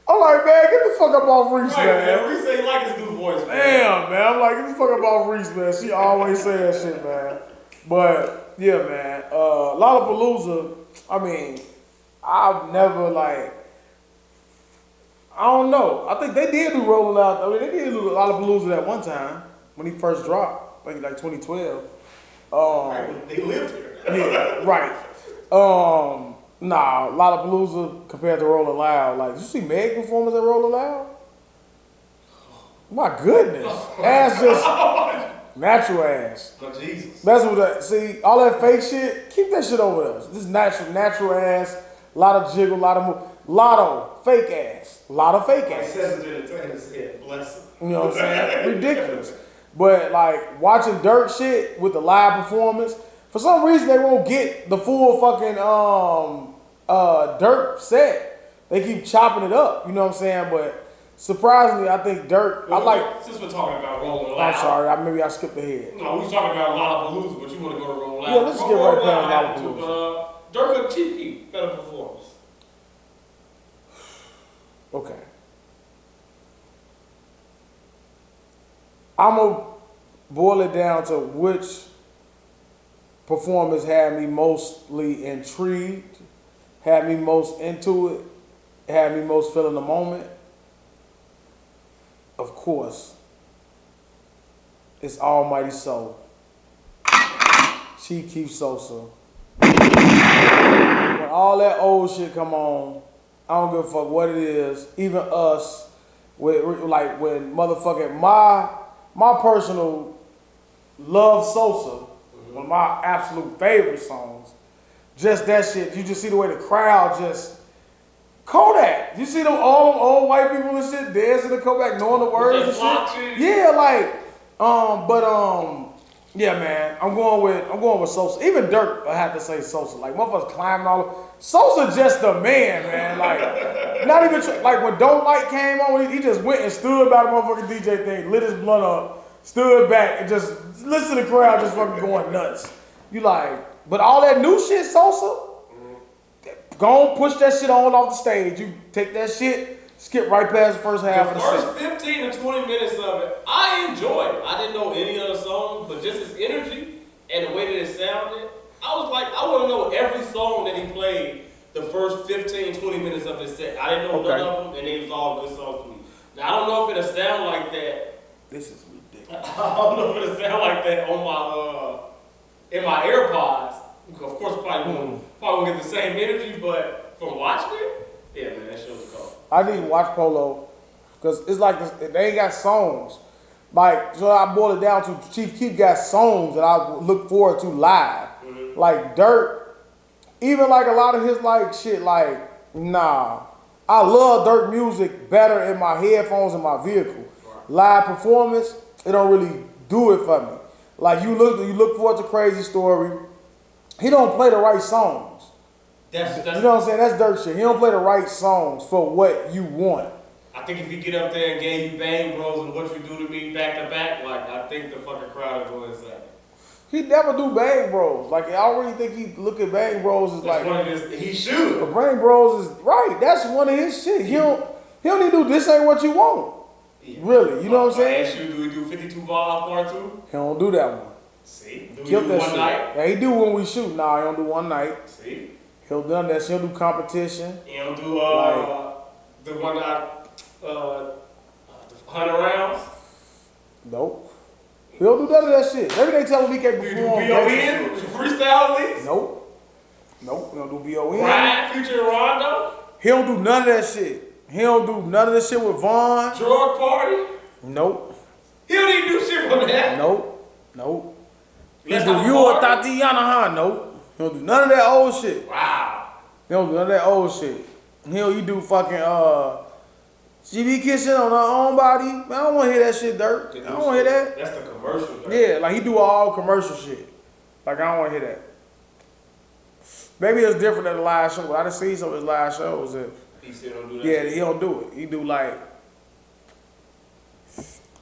I'm like, man, get the fuck up off Reese, man. Reese ain't like his new voice, man. Damn, man. I'm like, get the fuck up off Reese, man. She always say that shit, man. But, yeah, man. Lollapalooza, I mean, I've never, like, I don't know. I think they did do Rolling Loud. I mean, they did do Lollapalooza that one time when he first dropped, like 2012. They lived here. Yeah, right. Nah, Lollapalooza compared to Rolling Loud. Like, did you see Meg performance at Rolling Loud? My goodness. Ass just natural ass. Oh, Jesus. That's what that, see, all that fake shit, keep that shit over there. This natural ass, lot of jiggle, lot of move. Lotto, fake ass. Lot of fake ass. Bless him. You know what I'm saying? Ridiculous. But like watching Durk shit with the live performance, for some reason they won't get the full fucking Durk set. They keep chopping it up. You know what I'm saying? But surprisingly, I think Durk. Well, I like. Since we're talking about Rolling Loud. I'm sorry. Maybe I skipped ahead. No, we was talking about Lollapalooza, but you want to go to Rolling Loud. Yeah, let's get right past Lollapalooza. Durk and Chief Keef, better performance. Okay. I'm going to boil it down to which performance had me mostly intrigued, had me most into it, had me most feeling the moment. Of course, it's Almighty Soul. Chief Keef Sosa. When all that old shit come on, I don't give a fuck what it is. Even us, with like when motherfucking my personal love Sosa, one of my absolute favorite songs. Just that shit. You just see the way the crowd just Kodak. You see them all them old white people and shit dancing to Kodak, knowing the words and shit. Yeah, like yeah, man. I'm going with Sosa. Even Durk, I have to say Sosa. Like motherfuckers climbing all. Sosa just the man. Like not even like when Don't Like came on, he just went and stood by the motherfucking DJ thing, lit his blunt up, stood back, and just listen to the crowd just fucking going nuts. You like, but all that new shit, Sosa, go on, push that shit on off the stage. You take that shit. Skip right past the first half of the first 15 to 20 minutes of it, I enjoyed. I didn't know any other songs, but just his energy and the way that it sounded, I was like, I want to know every song that he played the first 15, 20 minutes of his set. I didn't know none of them, and they was all good songs to me. Now, I don't know if it'll sound like that. This is ridiculous. I don't know if it'll sound like that on my, in my AirPods. Of course, probably won't get the same energy, but from watching it, yeah, man, that shit was cool. I need to watch Polo because it's like this, they ain't got songs. Like, so I boil it down to Chief Keef got songs that I look forward to live. Like Durk, even like a lot of his like shit, like, nah. I love Durk music better in my headphones in my vehicle. Live performance, it don't really do it for me. Like you look forward to Crazy Story. He don't play the right songs. That's, you know what I'm saying? That's Durk shit. He don't play the right songs for what you want. I think if you get up there and gave you Bang Bros and What You Do To Me back to back, like I think the fucking crowd would go insane. He never do Bang Bros. Like I already think he look at Bang Bros as that's like one of his, he should. But Bang Bros is right. That's one of his shit. He don't need to do This Ain't What You Want. Yeah. Really, you know what I'm saying? Ask you, do we do 52 Ball Part 2? He don't do that one. See, do we Killed do that one shit. night? Yeah, he do when we shoot. Nah, he don't do one night. See. He'll done that. He'll do competition. He'll do the one night, 100 rounds. Nope. He'll do none of that shit. Maybe they tell him he can't Do you perform. do B.O.N.? Freestyle leagues? Nope. Nope. He don't do B.O.N. Ryan, Future and Rondo? He don't do none of that shit. He don't do none of this shit with Vaughn. Drug Party? Nope. He don't even do shit from that. Nope. Nope. He Let's do Have a You or Party? Tatiana, huh? Nope. He don't do none of that old shit. Wow. He don't do none of that old shit. He do fucking she be kissing on her own body. Man, I don't want to hear that shit, Durk. I don't want to hear that. That's the commercial. Durk. Yeah, like he do all commercial shit. Like I don't want to hear that. Maybe it's different at the live show, but I done seen some of his live shows. That He still don't do that. Yeah, he don't do it. He do like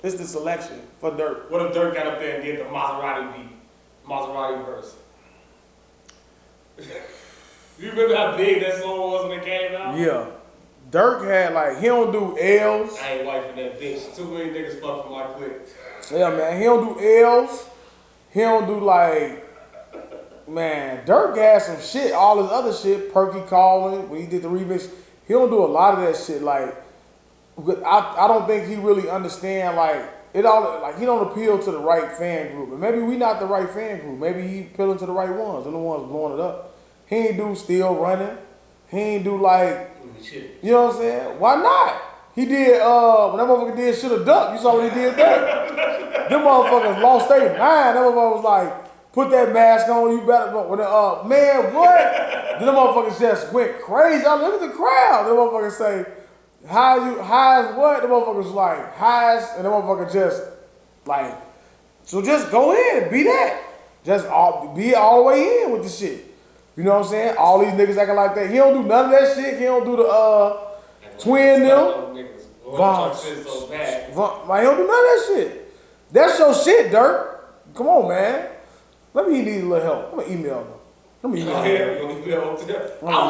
it's the selection for Durk. What if Durk got up there and did the Maserati beat, Maserati verse? You remember how big that song was when it came out? Yeah. Durk had like he don't do L's. I ain't wifing that bitch. Too many niggas fuck for my clique. Yeah, man. He don't do L's. He don't do like, man. Durk had some shit. All his other shit, Perky Calling when he did the remix. He don't do a lot of that shit. Like, I don't think he really understand like it all. Like he don't appeal to the right fan group. And maybe we not the right fan group. Maybe he appealing to the right ones and the ones blowing it up. He ain't do Still Running. He ain't do like. You know what I'm saying? Why not? He did, when that motherfucker did Shoulda Duck, you saw when he did that? Them motherfuckers lost their mind. That motherfucker was like, put that mask on, you better go. Man, what? Then the motherfuckers just went crazy. I look at the crowd. The motherfuckers say, high as what? The motherfuckers was like, highs, and the motherfucker just, like, so just go ahead, be that. Just be all the way in with the shit. You know what I'm saying? All these niggas acting like that. He don't do none of that shit. He don't do the twin them. He don't do none of that shit. That's your shit, Durk. Come on, man. Let me need a little help. Let me email them. Let me email them. I was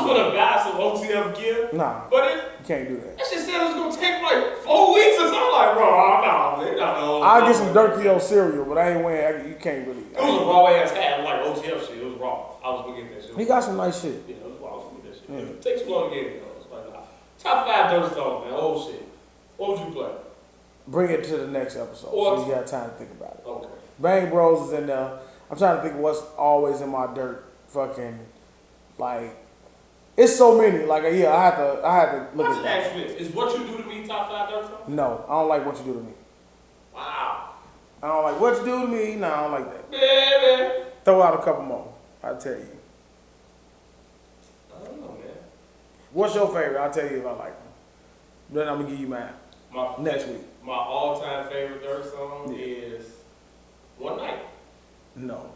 gonna buy some OTF gear. Nah. But you can't do that. That shit said it was gonna take like 4 weeks or something. I'm like, bro, nah. I'll get some Durkio cereal, but I ain't wearing. You can't really. It was a raw ass hat, like OTF shit. It was raw. I was gonna get that shit. He got some nice shit. Yeah, it was raw. I was gonna get that shit. Yeah. It takes too long to get it though. It's like, nah. Top 5 Durk songs, man. Old shit. What would you play? Bring it to the next episode, so you got time to think about it. Okay. Bang Bros is in there. I'm trying to think of what's always in my Durk fucking like. It's so many. Like yeah, I had to look at that. Is What You Do to Me top 5 Durk songs? No, I don't like What You Do to Me. Wow. I don't like What You Do to Me. No, I don't like that. Baby. Throw out a couple more. I'll tell you. I don't know, man. What's your favorite? I'll tell you if I like them. Then I'm gonna give you mine. Next week. My all-time favorite Durk song is One Night. No.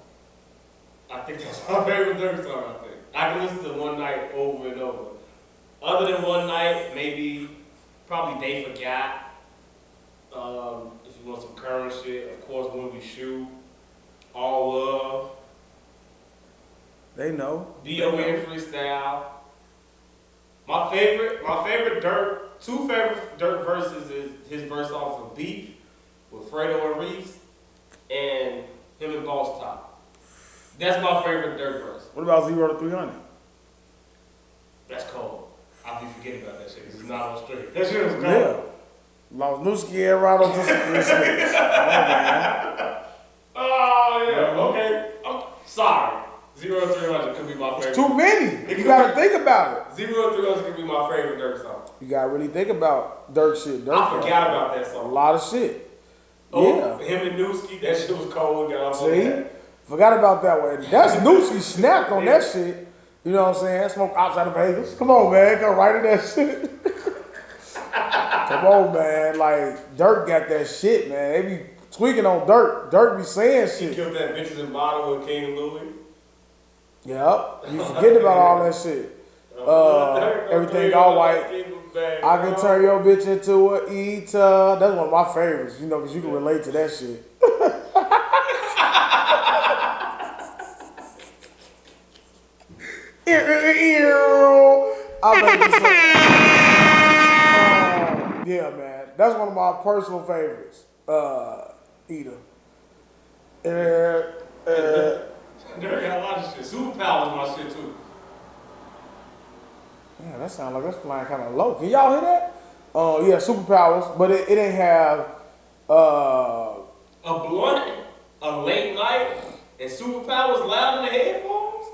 I think that's my favorite Durk song, I think. I can listen to One Night over and over. Other than One Night, maybe, probably They Forgot. If you want some current shit, of course, When We Shoot. All Love. They know. DOA Freestyle. My favorite Durk, 2 favorite Durk verses is his verse off of Beef with Fredo and Reese and him and Boss Top. That's my favorite Durk verse. What about 0 to 300? That's cold. I'll be forgetting about that shit because it's not on straight. That shit was cold. Yeah. Lost Newski and Rado to Smith. Oh, yeah. Okay. I'm sorry. 0 to 300 could be my favorite. It's too many. You gotta think about it. 0 to 300 could be my favorite Durk song. You gotta really think about Durk shit. I forgot about that A song. lot of shit. Oh, yeah. Him and Newski, that shit was cold. Got off on that. Forgot about that one. That's Newski snapped on that shit. You know what I'm saying? Smoke outside of Vegas. Come on, man. Come right in that shit. Come on, man. Like, Durk got that shit, man. They be tweaking on Durk. Durk be saying shit. He killed that bitches in bottle with King Louis. Yep. You forgetting about all that shit. Everything all white. I can turn your bitch into an eater. That's one of my favorites, you know, because you can relate to that shit. Yeah, man. That's one of my personal favorites. Eater. Durk got a lot of shit. Superpower was my shit too. Man, that sounds like that's flying kind of low. Can y'all hear that? Yeah, superpowers, but it ain't have a blunt, a late night, and superpowers loud in the headphones.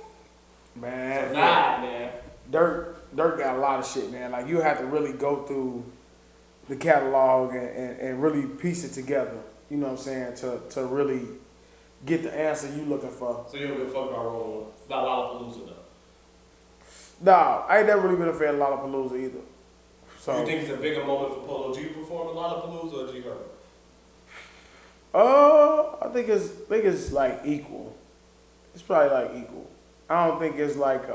Man, man. Durk got a lot of shit, man. Like you have to really go through the catalog and really piece it together. You know what I'm saying? To really get the answer you looking for. So you don't give a fuck about Rolling One. It's about Lollapalooza though. Nah, I ain't never really been a fan of Lollapalooza either. So you think it's a bigger moment for Polo G to perform at Lollapalooza or G Herb? I think it's like equal. It's probably like equal. I don't think it's like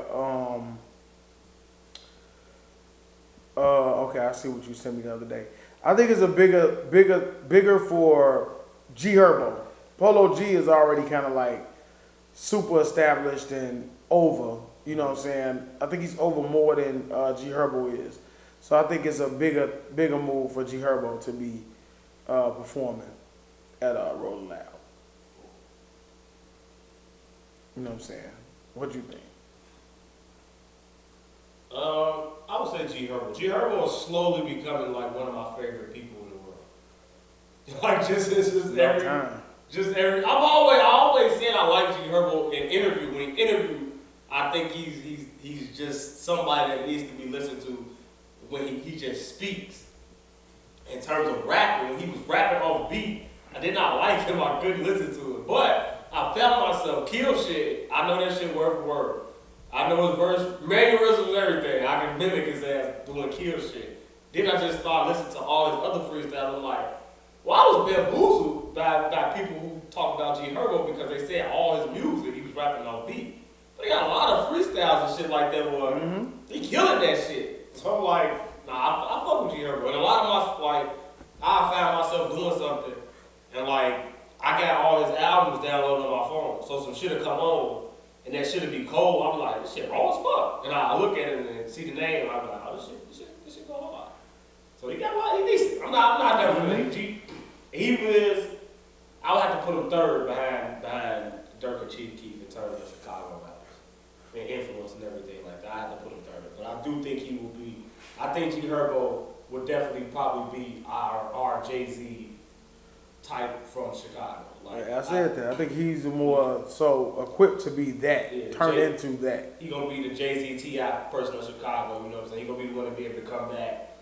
Okay, I see what you sent me the other day. I think it's a bigger for G Herbo. Polo G is already kind of like super established and over. You know what I'm saying? I think he's over more than G Herbo is. So I think it's a bigger move for G Herbo to be performing at Rolling Loud. You know what I'm saying? What do you think? I would say G Herbo. G Herbo is slowly becoming like one of my favorite people in the world. Like just every. I always said I like G Herbo in interview. When he interviewed, I think he's just somebody that needs to be listened to when he just speaks. In terms of rapping, when he was rapping off beat, I did not like him. I couldn't listen to it, but I found myself kill shit. I know that shit word for word. I know his verse, mannerisms, and everything. I can mimic his ass doing kill shit. Then I just started listening to all his other freestyles. I'm like, well, I was bamboozled by people who talk about G Herbo because they said all his music, he was rapping off beat. But he got a lot of freestyles and shit like that where he killing that shit. So I'm like, nah, I fuck with G Herbo. And a lot of my, I found myself doing something and like, I got all his albums downloaded on my phone. So some shit'll come on. And that shit'll be cold. I'm like, this shit raw as fuck. And I look at it and see the name, and I'm like, oh, this shit go hard. So he got a lot, he's decent. I'm not definitely G. He was, I would have to put him third behind Durk and Chief Keef in terms of Chicago rappers. And influence and everything like that. I have to put him third. But I do think he will be, I think G Herbo would definitely probably be our Jay-Z type from Chicago. Like, I said that. I think he's more so equipped to be that, turn into that. He gonna be the Jay-Z T.I. person of Chicago. You know what I'm saying? He gonna be the one to be able to come back,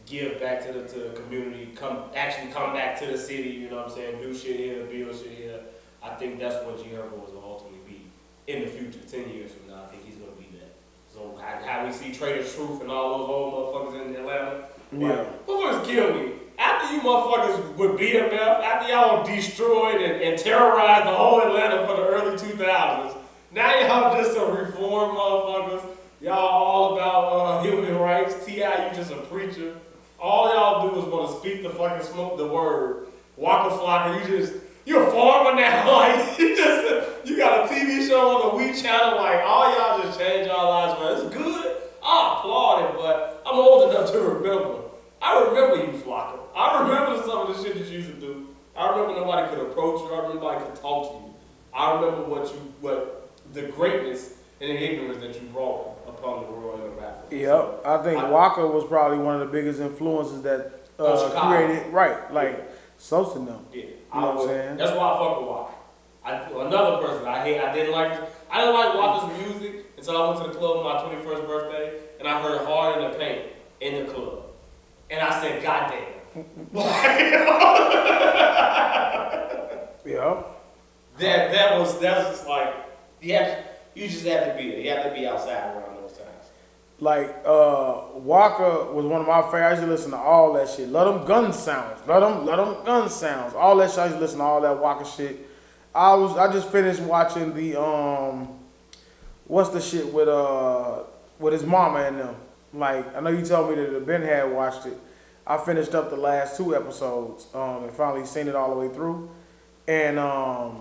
give back to the community, come back to the city. You know what I'm saying? Do shit here, build shit here. I think that's what G Herbo will ultimately be in the future. 10 years from now, I think he's gonna be that. So how we see Trader Truth and all those old motherfuckers in Atlanta. Yeah. Motherfuckers kill me. After you motherfuckers with BMF, after y'all destroyed and terrorized the whole Atlanta for the early 2000s, now y'all just some reformed motherfuckers. Y'all all about human rights. T.I., you just a preacher. All y'all do is want to speak the fucking smoke, the word. Waka Flocka, you're a farmer now. Like, you got a TV show on the WE channel. Like, all y'all just changed y'all lives, man. It's good. I applaud it, but I'm old enough to remember. I remember you, Flocka. I remember some of the shit that you used to do. I remember nobody could approach you. I remember nobody could talk to you. I remember what the greatness and the ignorance that you brought upon the world of rap. Yep, so, I think Waka was probably one of the biggest influences that created, right, like Sosa and them. Yeah, you know what I'm saying? That's why I fuck with Waka. Another person I didn't like Waka's music until I went to the club on my 21st birthday and I heard Hard in the Paint in the club. And I said, God damn. Yeah. That's just like, you just had to be there. You had to be outside around those times. Like, Waka was one of my favorites. I used to listen to all that shit. Let them gun sounds. Let them gun sounds. All that shit. I used to listen to all that Waka shit. I just finished watching the, what's the shit with his mama and them. Like, I know you told me that Ben had watched it. I finished up the last 2 episodes and finally seen it all the way through. And the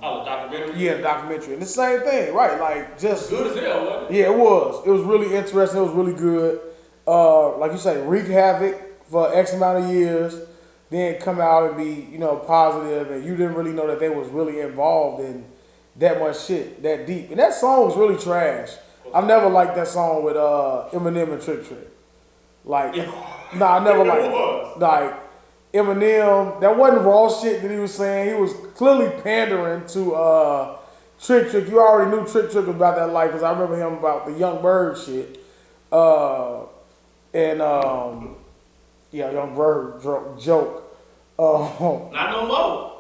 documentary? Yeah, the documentary. And the same thing, right? Like, just good as hell, wasn't it? Yeah, it was. It was really interesting. It was really good. Like you say, wreak havoc for X amount of years, then come out and be, positive, and you didn't really know that they was really involved in that much shit, that deep. And that song was really trash. I've never liked that song with Eminem and Trick Trick. Like, I never liked it. Like, Eminem, that wasn't raw shit that he was saying. He was clearly pandering to Trick Trick. You already knew Trick Trick was about that life because I remember him about the Young Bird shit. Young Bird joke. Not no more.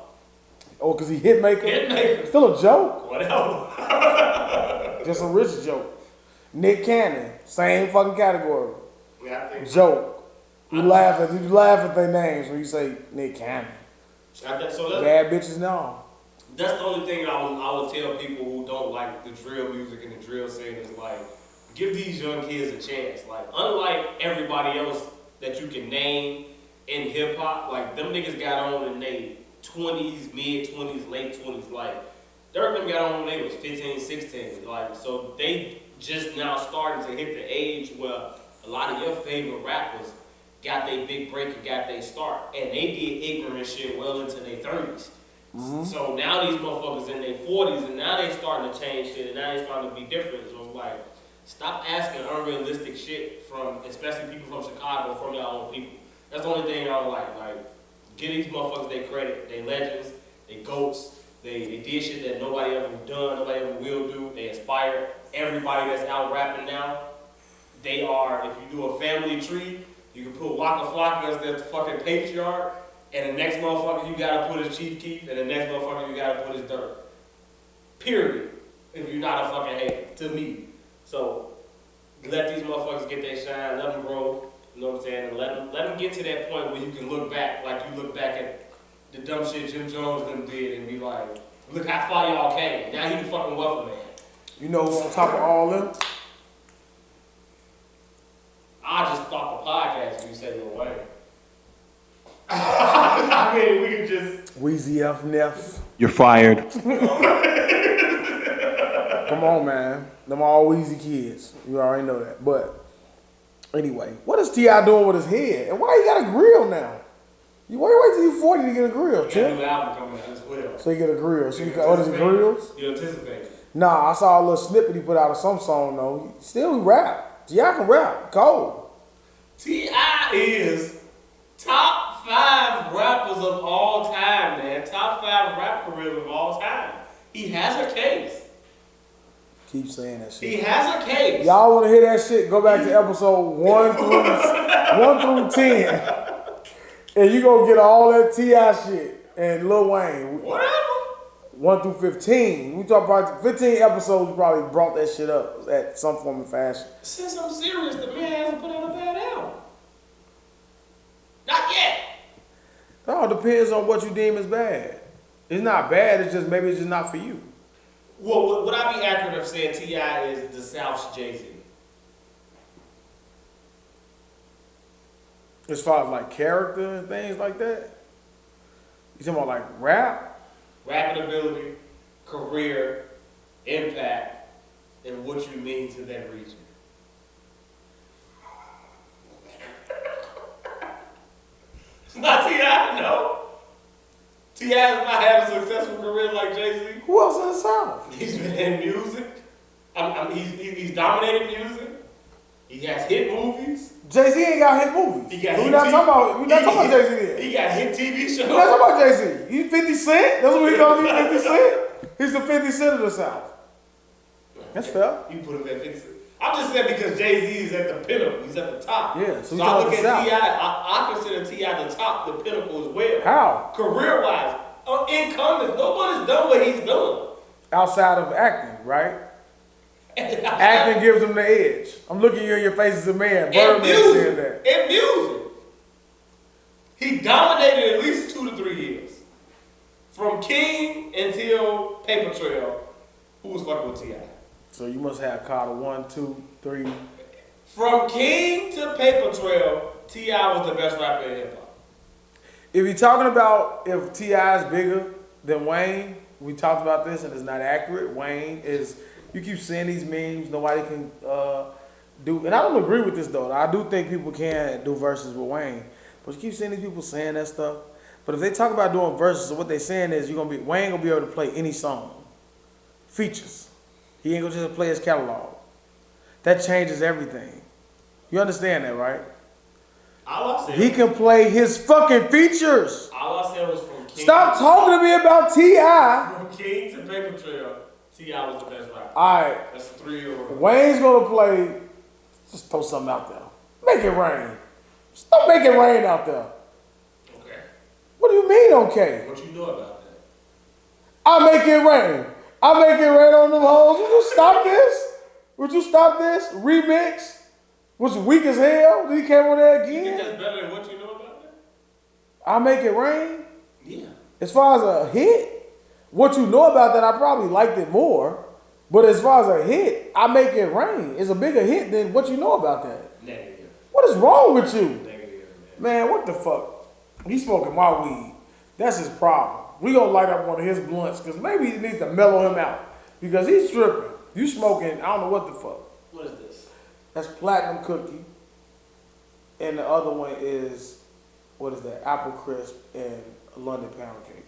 Oh, because he Hitmaker? Hitmaker. Still a joke? Whatever. Just a rich joke. Nick Cannon, same fucking category. Yeah, I think joke. You laugh at their names when you say Nick Cannon. Bad bitches now. That's the only thing I would tell people who don't like the drill music and the drill scene is like, give these young kids a chance. Like, unlike everybody else that you can name in hip hop. Like them niggas got on in their 20s, mid 20s, late 20s. Like Durk them got on when they was 15, 16. Like so they just now starting to hit the age where a lot of your favorite rappers got their big break and got their start, and they did ignorant shit well into their 30s. So now these motherfuckers in their 40s, and now they starting to change shit, and now they starting to be different. So it's like, stop asking unrealistic shit from, especially people from Chicago, from your own people. That's the only thing I don't like. Like, give these motherfuckers their credit. They legends, they goats, they did shit that nobody ever done, nobody ever will do. They inspire everybody that's out rapping now. They are, if you do a family tree, you can put Waka Flocka as the fucking patriarch, and the next motherfucker you gotta put as Chief Keef, and the next motherfucker you gotta put as Durk. Period. If you're not a fucking hater, to me. So let these motherfuckers get their shine, let them grow, you know what I'm saying, and let them get to that point where you can look back, like you look back at the dumb shit Jim Jones done did and be like, look how far y'all came. Now he the fucking wealthy man. You know who on top of all them? I just thought the podcast you said Lil Wayne. I mean, we can just... Weezy F. Neff. You're fired. Come on, man. Them all Weezy kids. You already know that. But anyway, what is T.I. doing with his head? And why he got a grill now? You wait till you're 40 to get a grill, He Tim. got a new album coming out as well. So you get a grill. So what is it, grills? You anticipate. Nah, I saw a little snippet he put out of some song, though. Still, he rap. T.I. can rap. Cold. T.I. is top 5 rappers of all time, man. Top 5 rap careers of all time. He has a case. Keep saying that shit. He has a case. Y'all want to hear that shit? Go back to episode 1 through 10. And you gonna get all that T.I. shit and Lil Wayne. Whatever. 1 through 15. We talk about 15 episodes. We probably brought that shit up at some form of fashion. Since I'm serious, the man hasn't put out a bad album. Not yet. It all depends on what you deem as bad. It's not bad. It's just maybe it's just not for you. Well, would I be accurate if saying T.I. is the South's Jay-Z? As far as like character and things like that. You talking about like rap? Rapping ability, career, impact, and what you mean to that region. It's not T.I., no. T.I. has not had a successful career like Jay-Z. Who else in the South? He's been in music. He's dominated music. He has hit movies. Jay-Z ain't got hit movies. He got We're hit not TV. talking about Jay-Z then. He got hit TV shows. We're not talking about Jay-Z. He's 50 Cent. That's what he gonna be, 50 Cent. He's the 50 Cent of the South. That's fair. You put him at 50 Cent. I'm just saying because Jay-Z is at the pinnacle. He's at the top. Yeah, So we I talking look about at the T.I. I consider T.I. the top, the pinnacle as well. How? Career-wise. Incumbents. No one has done what he's done. Outside of acting, right? Acting gives him the edge. I'm looking you in your face as a man. Birdman said that. In music. He dominated at least 2 to 3 years. From King until Paper Trail, who was fucking with T.I.? So you must have Carter 1, 2, 3. From King to Paper Trail, T.I. was the best rapper in hip hop. If you're talking about if T.I. is bigger than Wayne, we talked about this and it's not accurate. Wayne is, you keep seeing these memes, nobody can do, and I don't agree with this though. I do think people can do verses with Wayne, but you keep seeing these people saying that stuff. But if they talk about doing verses, what they're saying is Wayne gonna be able to play any song. Features. He ain't gonna just play his catalog. That changes everything. You understand that, right? All I said He can play his fucking features. All I said was from King. Stop talking to me about T.I. From King to Paper Trail, T.I. was the best rapper. Alright. That's a 3-year-old. Wayne's gonna play. Just throw something out there. Make it rain. Stop making rain out there. Okay. What do you mean, okay? What you know about that? I make it rain. I make it rain on them hoes. Would you stop this? Would you stop this? Remix was weak as hell. Then he came on there You think again. that's better than what you know about that? I make it rain. Yeah. As far as a hit, what you know about that, I probably liked it more. But as far as a hit, I make it rain. It's a bigger hit than what you know about that. Negative. What is wrong with you? Negative. Man, what the fuck? He's smoking my weed. That's his problem. We gonna light up one of his blunts because maybe he needs to mellow him out because he's tripping. You smoking? I don't know what the fuck. What is this? That's platinum cookie, and the other one is what is that? Apple crisp and a London pound cake.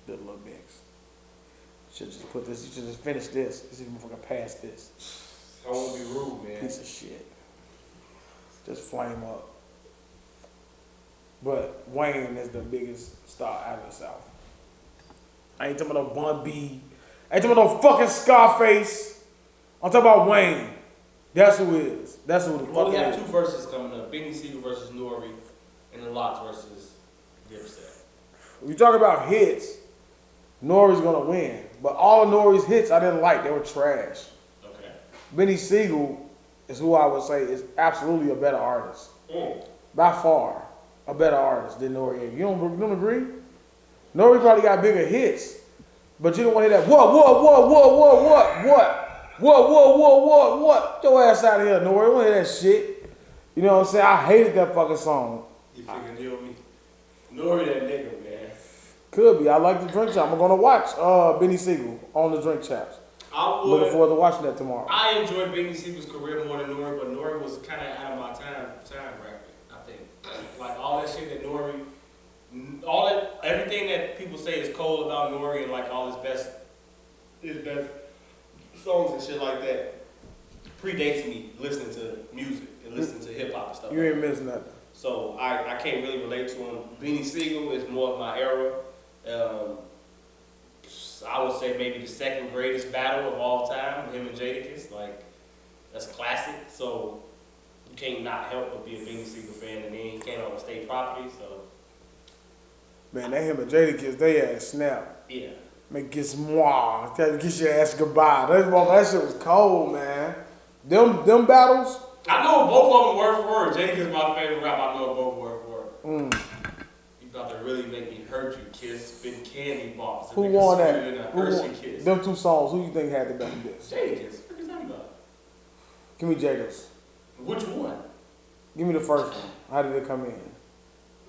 Good little mix. Should just put this. You should just finish this. This even fucking pass this. I won't be rude, man. Piece of shit. Just flame up. But Wayne is the biggest star out of the South. I ain't talking about no Bun B. I ain't talking about no fucking Scarface. I'm talking about Wayne. That's who it is. That's who the fuck We it have is. two verses coming up. Benny Siegel versus N.O.R.E. and the Locks versus Dipset. When you talk about hits, N.O.R.E's gonna win. But all of N.O.R.E's hits I didn't like. They were trash. Okay. Benny Siegel is who I would say is absolutely a better artist. By far, a better artist than N.O.R.E. You don't agree? N.O.R.E. probably got bigger hits, but you don't want to hear that. What? Get your ass out of here, N.O.R.E. You don't want to hear that shit. You know what I'm saying? I hated that fucking song. You figure deal me. N.O.R.E. that nigga, man. Could be. I like the drink champ. I'm gonna watch Benny Siegel on the drink champs. Looking forward to watching that tomorrow. I enjoyed Benny Siegel's career more than N.O.R.E., but N.O.R.E. was kind of out of my time bracket, I think. Like all that shit that N.O.R.E., everything that people say is cold about N.O.R.E. and like all his best songs and shit like that predates me listening to music and listening to hip hop and stuff. You ain't missing nothing. So I can't really relate to him. Benny Siegel is more of my era. I would say maybe the second greatest battle of all time, him and Jadakiss. Like, that's classic. So you can't not help but be a Benny Siegel fan, and then he came on state property. So Man, that him and Jadakiss, they ass snap. yeah, Man, get moi. Get your ass goodbye. That shit was cold, man. Them battles. I know both of them word for word. Jadakiss is my favorite rap. I know both word for word. You about to really make me hurt you, kiss. Spin candy bars. Who won that? Kiss. Them two songs. Who you think had the better disc? Jadakiss. What are you talking about? Give me Jada's. Which one? Give me the first one. How did it come in?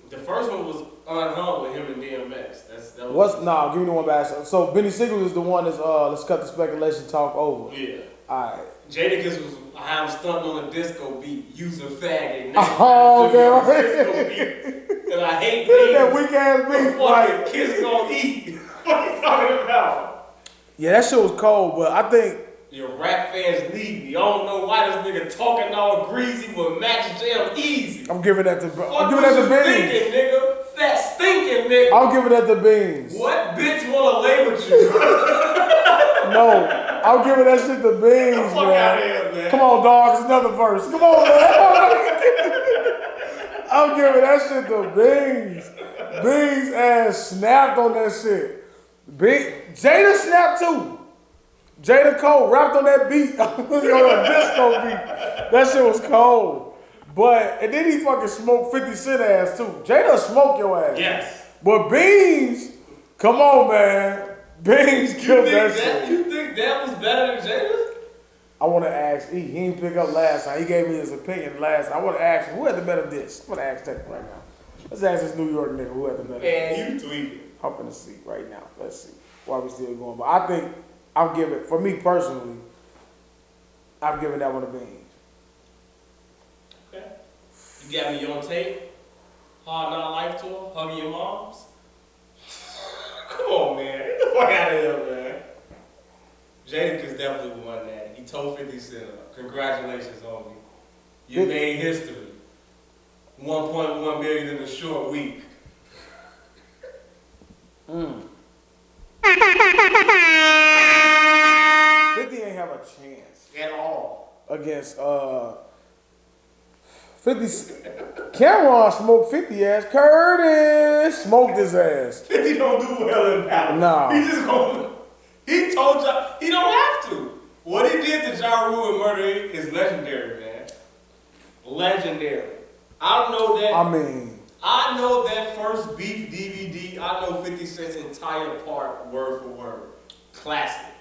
The first one was Unhung with him and DMX. That was Nah, give me the one back. So Benny Siegel is the one that's let's cut the speculation talk over. Yeah. Alright. Jadakiss was I'm stunting on a disco beat, using faggot. Oh, okay. Disco beat. And I hate That weak ass beat. Fucking kids gonna eat. What are you talking about? Yeah, that shit was cold, but I think Your rap fans need me. I don't know why this nigga talking all greasy with Max Jam easy. I'm giving that to I'm giving that to Beans. Thinking, nigga. Fat stinking nigga. I'm giving that to Beans. What bitch wanna lay with you? No, I'm giving that shit to Beans, Fuck out of here, man. Come on, dog. It's another verse. Come on, man. I'm giving that shit to Beans. Beans ass snapped on that shit. Jada snapped too. Jada Cole rapped on that beat. On a disco beat. That shit was cold. And then he fucking smoked 50 Cent ass too. Jada smoked your ass. Yes. But Beans, come on, man. Beans killed that shit. You think that was better than Jada? I want to ask E. He didn't pick up last time. He gave me his opinion last time. I want to ask him, who had the better diss? I'm going to ask that right now. Let's ask this New York nigga who had the better diss. Man, you tweeted. I'm going to see right now. Let's see why we still going. But I think I'm giving, for me personally, I'm giving that one to Beans. Okay. You got me on tape. Hard Knock Life Tour. Hugging your moms. Come on, man. Get the fuck out of here, man. Jadakiss definitely won that. He told 50 Cent up. Congratulations, homie. You made history. 1.1 billion in a short week. 50 ain't have a chance At all. against 50. Cameron smoked 50 ass. Curtis smoked his ass. 50 don't do well in battle. Nah. He just gonna. He told y'all he don't have to. What he did to Ja Rule and Murder Inc. is legendary, man. Legendary. I know that. I know that first Beef DVD. I know 50 Cent's entire part, word for word. Classic.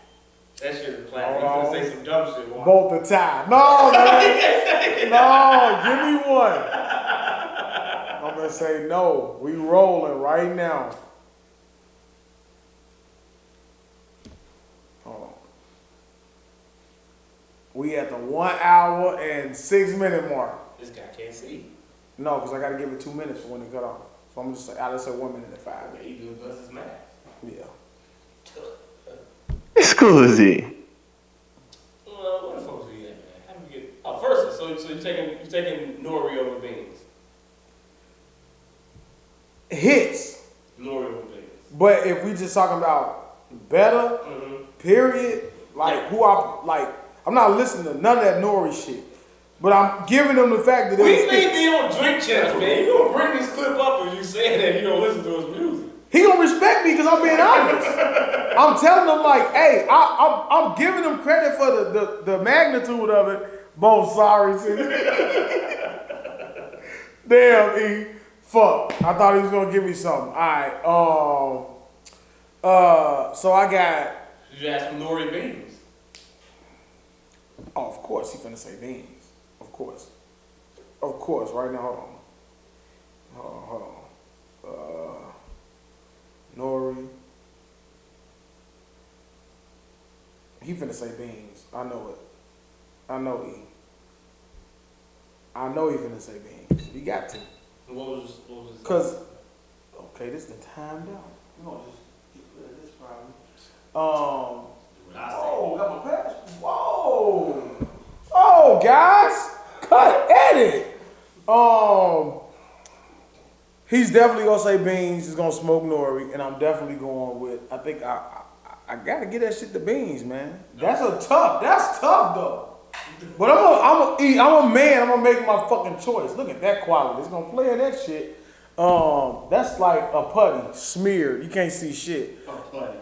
That shit is classic. You finna say some dumb shit. Why? Both the time. No, man. No, give me one. and say no. We rolling right now. Hold on. We at the 1 hour and 6 minute mark. This guy can't see. No, because I got to give it 2 minutes for when it cut off. So I'm just say, I'll just say 1 minute and 5. Yeah, you doing Gus's math. Yeah. Scusi. Well, what the fuck was he at, man? How do we get? Oh, first, so you taking N.O.R.E over beans. Hits. N.O.R.E over beans. But if we just talking about better, period, like who I'm not listening to none of that N.O.R.E shit. But I'm giving them the fact that we may be on drink champs, man. You gonna bring this clip up if you say that you don't listen to his music. He gonna respect me because I'm being honest. I'm telling them like, hey, I'm giving them credit for the magnitude of it. Both sorry too. Damn, E. Fuck. I thought he was gonna give me something. Alright, so I got. Did you ask for N.O.R.E beans? Oh, of course he finna say beans. Of course, right now, hold on. N.O.R.E. He finna say beans. I know it. I know E. I know he finna say beans. He got to. What was his Cause, okay, this the time down. We're gonna just get rid of this problem. Whoa, got my pass. Whoa. Oh, guys. Cut, edit. He's definitely gonna say beans. He's gonna smoke N.O.R.E, and I'm definitely going with. I think I gotta get that shit to beans, man. That's tough though. But I'm a man. I'm gonna make my fucking choice. Look at that quality. It's gonna play in that shit. That's like a putty smeared. You can't see shit. A putty.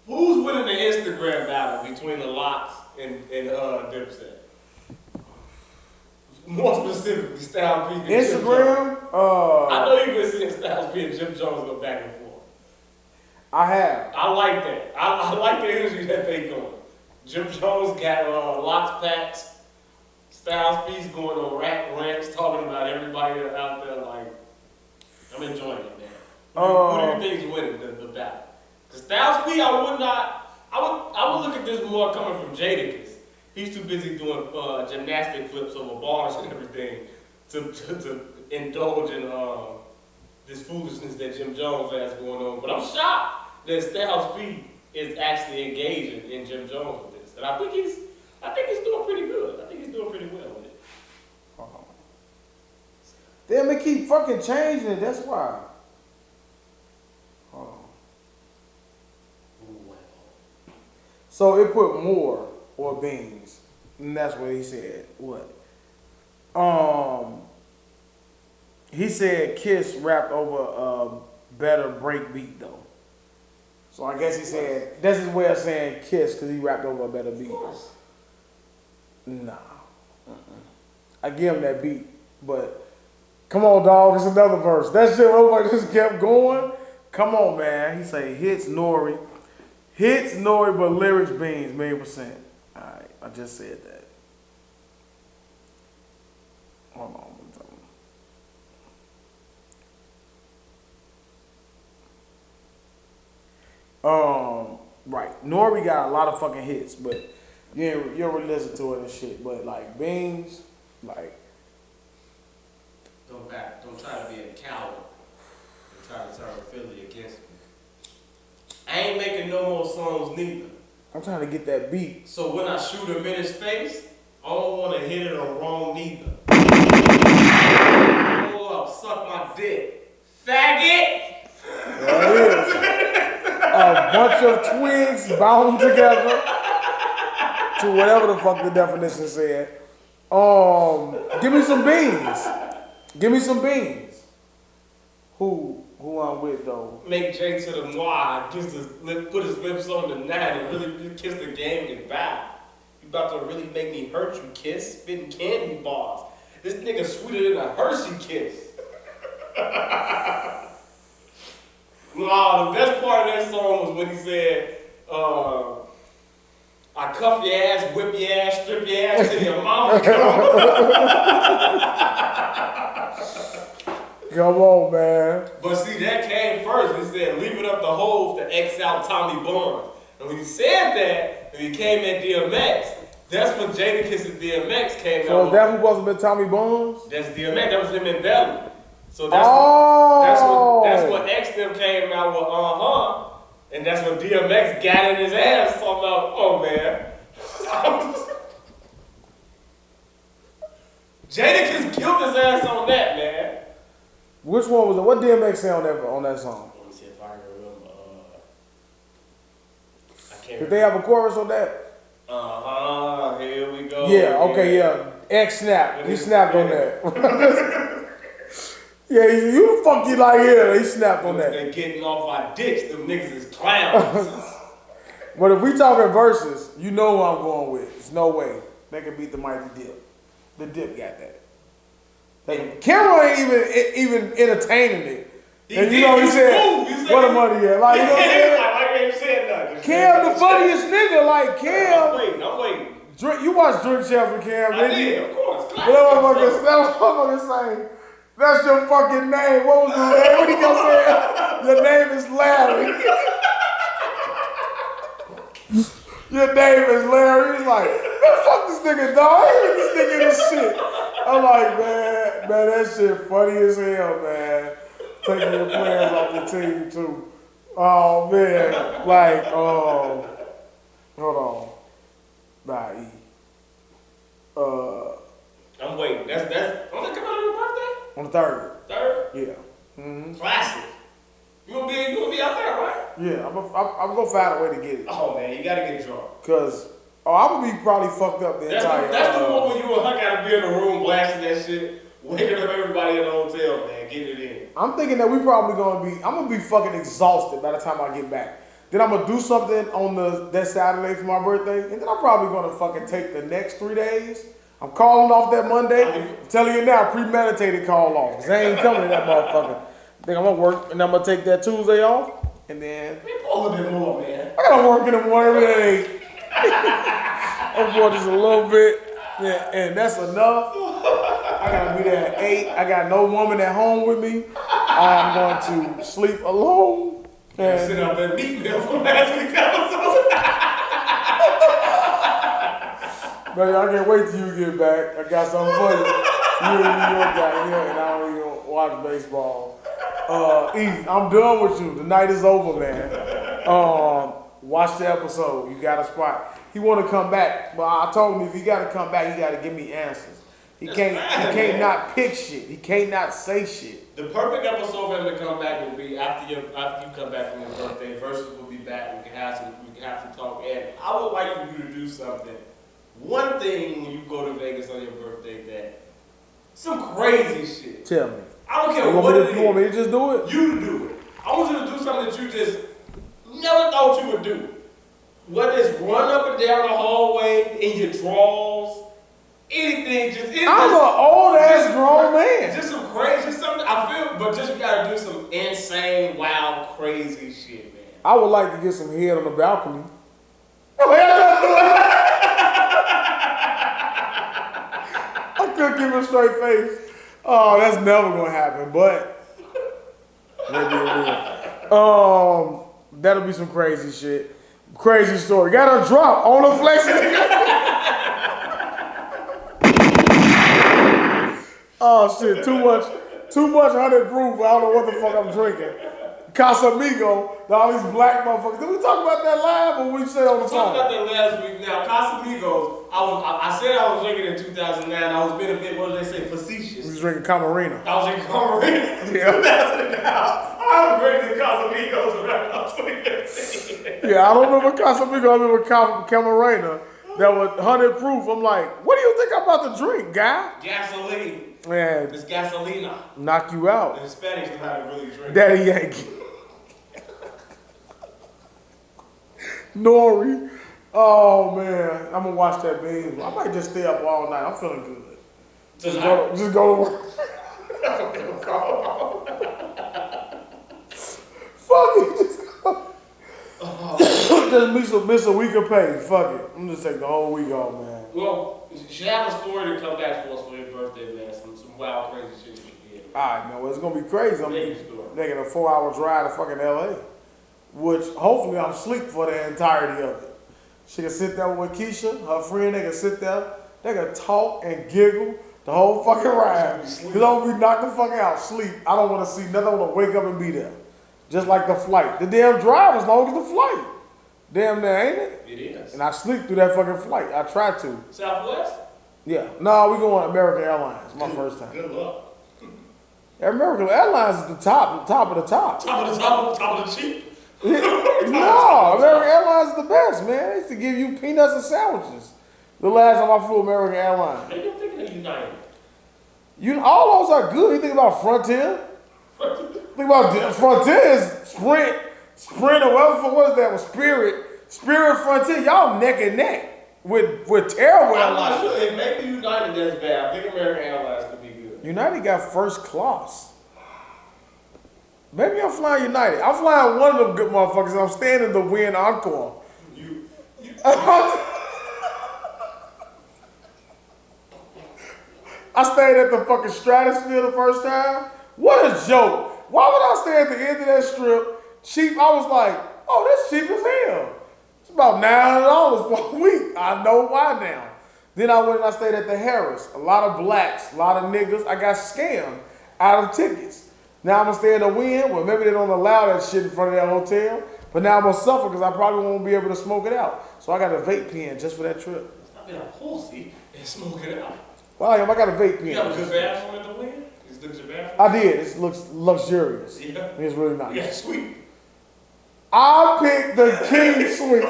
Who's winning the Instagram battle between the Locks and Dipset? More specifically, Styles P and Instagram. Jim Jones. I know you've been seeing Styles P and Jim Jones go back and forth. I have. I like that. I like the energy that they going. Jim Jones got Locks packs. Styles P's going on rants talking about everybody out there. Like, I'm enjoying it, man. What do you think is winning the battle? Because Styles P, I would look at this more coming from Jadakiss. He's too busy doing gymnastic flips over bars and everything to indulge in this foolishness that Jim Jones has going on. But I'm shocked that Styles P is actually engaging in Jim Jones with this. And I think he's doing pretty good. I think he's doing pretty well with it. Damn, they keep fucking changing it. That's why. So it put more or beans. And that's what he said. What? He said Kiss rapped over a better break beat though. So I guess he said that's his way of saying Kiss because he rapped over a better beat. Nah. I give him that beat, but come on, dog, it's another verse. That shit over just kept going. Come on, man. He say hits N.O.R.E. Hits N.O.R.E. but lyrics beans, %. Alright, I just said that. Hold on. Right. N.O.R.E. got a lot of fucking hits, but you ain't really listen to it and shit. But like beans, like Don't try to be a coward and try to turn Philly against me. I ain't making no more songs neither. I'm trying to get that beat. So when I shoot him in his face, I don't want to hit it or wrong neither. Roll up, suck my dick. Faggot! There it is. A bunch of twigs bound together to whatever the fuck the definition said. Give me some beans. Give me some beans. Who I'm with though? Make Jay to the N.O.R.E. Put his lips on the night and really kiss the game goodbye. You about to really make me hurt you, Kiss? Spitting candy bars. This nigga sweeter than a Hershey kiss. No, the best part of that song was when he said, I cuff your ass, whip your ass, strip your ass till your mama Come on, man. But see, that came first. He said, leave it up to Hove to X out Tommy Barnes. And when he said that, and he came at DMX, that's when Jadakiss and DMX came out. So is that who wasn't been Tommy Barnes? That's DMX. That was him in Belly. So that's what X them came out with, and that's when DMX got in his ass talking about, oh man. Jadakiss killed his ass on that, man. Which one was it? What DMX say on that song? Let me see if I can remember. I can't. Did they have a chorus on that? Here we go. Yeah. Okay. Yeah. X snapped. He snapped on that. Yeah. You the fuck you like here? He snapped on that. They getting off our dicks. Them niggas is clowns. But if we talking verses, you know who I'm going with. There's no way they can beat the mighty Dip. The Dip got that. Cameron ain't even entertaining it. And you know he said, "What the money at?" Like, you know what I'm saying? I ain't said nothing. Cam, the funniest nigga, like Cam. I'm waiting. You watch Drink Champs with Cam, I didn't you? did, of course. That motherfucker saying, "That's your fucking name." What was his name? What he gonna say? Your name is Larry. Your name is Larry. He's like, man, fuck this nigga, dog. I hear this nigga this shit. I'm like, man, that shit funny as hell, man. Taking your players off the team, too. Oh, man. Like, hold on. Nah, E. I'm waiting. That's don't that come out on your birthday? On the 3rd. 3rd? Yeah. Mm-hmm. Classic. You gonna be out there, right? Yeah, I'm gonna find a way to get it. Oh man, you gotta get drunk. Cause I'm gonna be probably fucked up the entire. That's the one when you and her gotta be in the room blasting that shit, waking up everybody in the hotel, man, getting it in. I'm thinking that I'm gonna be fucking exhausted by the time I get back. Then I'm gonna do something on that Saturday for my birthday, and then I'm probably gonna fucking take the next 3 days. I'm calling off that Monday. I'm telling you now, premeditated call off. Cause I ain't coming to that motherfucker. I think I'm gonna work, and I'm gonna take that Tuesday off, and then a little bit more, man. I gotta work in the morning every day. I'm going just a little bit, yeah, and that's enough. I gotta be there at 8. I got no woman at home with me. I'm going to sleep alone. And sit out there meat meal from last week's episode. Baby, I can't wait till you get back. I got something for you. You in New York out here, and I don't even watch baseball. E, I'm done with you. The night is over, man. Watch the episode. You got a spot. He want to come back, but I told him if he got to come back, he got to give me answers. He can't not pick shit. He can't not say shit. The perfect episode for him to come back will be after you come back from your birthday. Versus will be back. We can have some talk. And I would like for you to do something. One thing when you go to Vegas on your birthday, that some crazy shit. Tell me. I don't care what it is. You want me to just do it? You to do it. I want you to do something that you just never thought you would do. Whether it's run up and down the hallway in your drawers, anything, I'm an old ass grown man. Just some crazy, just something I feel, but just you gotta do some insane, wild, crazy shit, man. I would like to get some head on the balcony. I couldn't give him a straight face. Oh, that's never gonna happen, but maybe it will. That'll be some crazy shit. Crazy story. Got a drop on the flex. Oh shit, too much 100 proof. I don't know what the fuck I'm drinking. Casamigo, all these black motherfuckers. Did we talk about that live or we said on the phone? We talked about that last week. Now, Casamigos, I said I was drinking in 2009. I was being a bit, what do they say, facetious. We was drinking Camarena. I was drinking Camarena in 2009. I was drinking Casamigos around 2015. Yeah, I don't remember Casamigo. I remember Camarena. That was 100 proof. I'm like, what do you think I'm about to drink, guy? Gasoline. Man. It's gasolina. Knock you out. The Hispanics know how to really drink. Daddy Yankee. N.O.R.E. Oh man, I'm gonna watch that baby. I might just stay up all night. I'm feeling good. Just go to work. Fuck it, just go. miss a week of pay. Fuck it. I'm just take the whole week off, man. Well, you should have a story to come back for us for your birthday, man. Some wild, crazy shit you did. Alright, man. Well, it's gonna be crazy. I'm Make a story. taking a 4-hour drive to fucking LA, which hopefully I'm asleep for the entirety of it. She can sit there with Keisha, her friend. They can sit there. They can talk and giggle the whole fucking ride. Cause I'm gonna be knocked the fuck out, sleep. I don't want to see nothing. I want to wake up and be there. Just like the flight. The damn drive as long as the flight. Damn there, ain't it? It is. And I sleep through that fucking flight. I try to. Southwest? Yeah. No, we going American Airlines. My first time. Good luck. American Airlines is the top of the top. Top of the cheap. No, American Airlines is the best, man. They used to give you peanuts and sandwiches. The last time I flew American Airlines. Maybe I'm thinking of United. All those are good. You think about Frontier. Think about Frontier is Sprint or what is that? With Spirit Frontier. Y'all neck and neck with terrible I'm not airlines. sure. It may be United that's bad. I think American Airlines could be good. United got first class. Maybe I'm flying United. I'm flying one of them good motherfuckers. And I'm staying in the Win Encore. I stayed at the fucking Stratosphere the first time. What a joke. Why would I stay at the end of that strip cheap? I was like, oh, that's cheap as hell. It's about $900 for a week. I know why now. Then I went and I stayed at the Harris. A lot of blacks, a lot of niggas. I got scammed out of tickets. Now I'm going to stay in the Win. Well, maybe they don't allow that shit in front of that hotel. But now I'm going to suffer because I probably won't be able to smoke it out. So I got a vape pen just for that trip. Stop being a pussy and smoke it out. Well, I got a vape pen. You have a good bathroom in the Win? Is this your bathroom? I did. It looks luxurious. Yeah. It's really nice. Yeah, sweet. I picked the King Suite.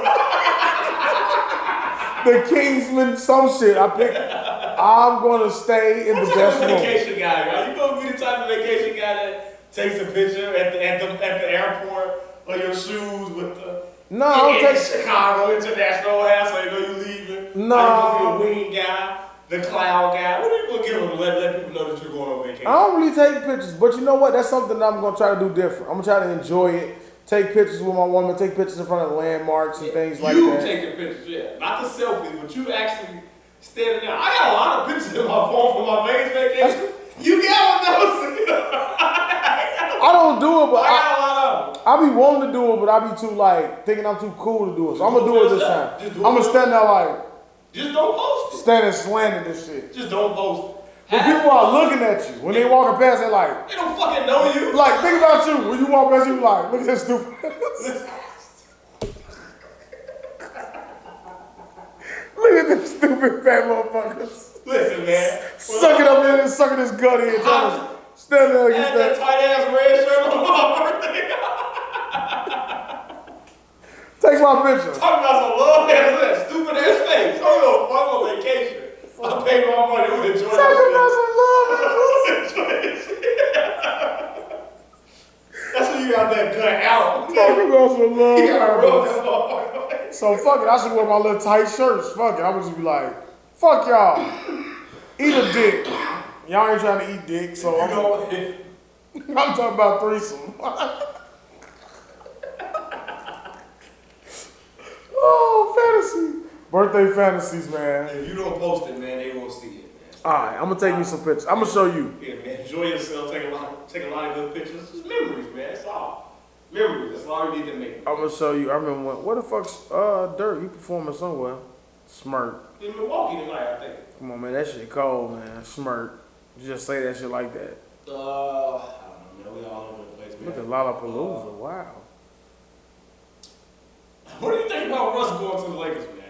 The Kingsman, some shit. I'm going to stay in the best room. Vacation guy, right? You gonna be the type of vacation guy that takes a picture at the airport of your shoes with the Chicago International hat so you know you're leaving. No. You gonna be a wing guy, the cloud guy. What are you gonna get on to let people know that you're going on vacation? I don't really take pictures, but you know what? That's something that I'm going to try to do different. I'm going to try to enjoy it. Take pictures with my woman, take pictures in front of landmarks and things like that. You taking pictures, yeah. Not the selfies, but you actually standing there. I got a lot of pictures in my phone from my Vegas vacation. You got those. I don't do it, but I got a lot of them. I be wanting to do it, but I be too thinking I'm too cool to do it. So I'm going to do it this time. I'm going to stand there like. Just don't post it. Standing slanted this shit. Just don't post it. When people are looking at you, when they walking past, they like. They don't fucking know you. Like, think about you. When you walk past, you like, look at this stupid. Look at this stupid fat motherfuckers. Listen, man. Sucking up in and sucking his gut in. Trying to stand there against that tight ass red shirt on my birthday. Take my picture. Talking about some love ass, stupid ass face. I'm gonna fuck on vacation. I paid my money. We enjoy Talking this about some love. enjoy this shit. That's when you got that gut out. Talking about some love. You gotta rub that motherfucker. So fuck it. I should wear my little tight shirts. Fuck it. I would just be like, fuck y'all. Eat a dick. Y'all ain't trying to eat dick, so I'm talking about threesome. Oh, fantasy. Birthday fantasies, man. If you don't post it, man, they won't see it, man. Alright, I'm gonna take me some pictures. I'm gonna show you. Yeah, man. Enjoy yourself. Take a lot of good pictures. Just memories, man. That's all. Memories. That's all you need to make. I'm gonna show you. I remember when. What the fuck's Durk? He performing somewhere. Smirk. In Milwaukee tonight, I think. Come on, man. That shit cold, man. Smirk. You just say that shit like that. I don't know, man. We all over the place, man. Look at Lollapalooza. Wow. What do you think about Russ going to the Lakers, man?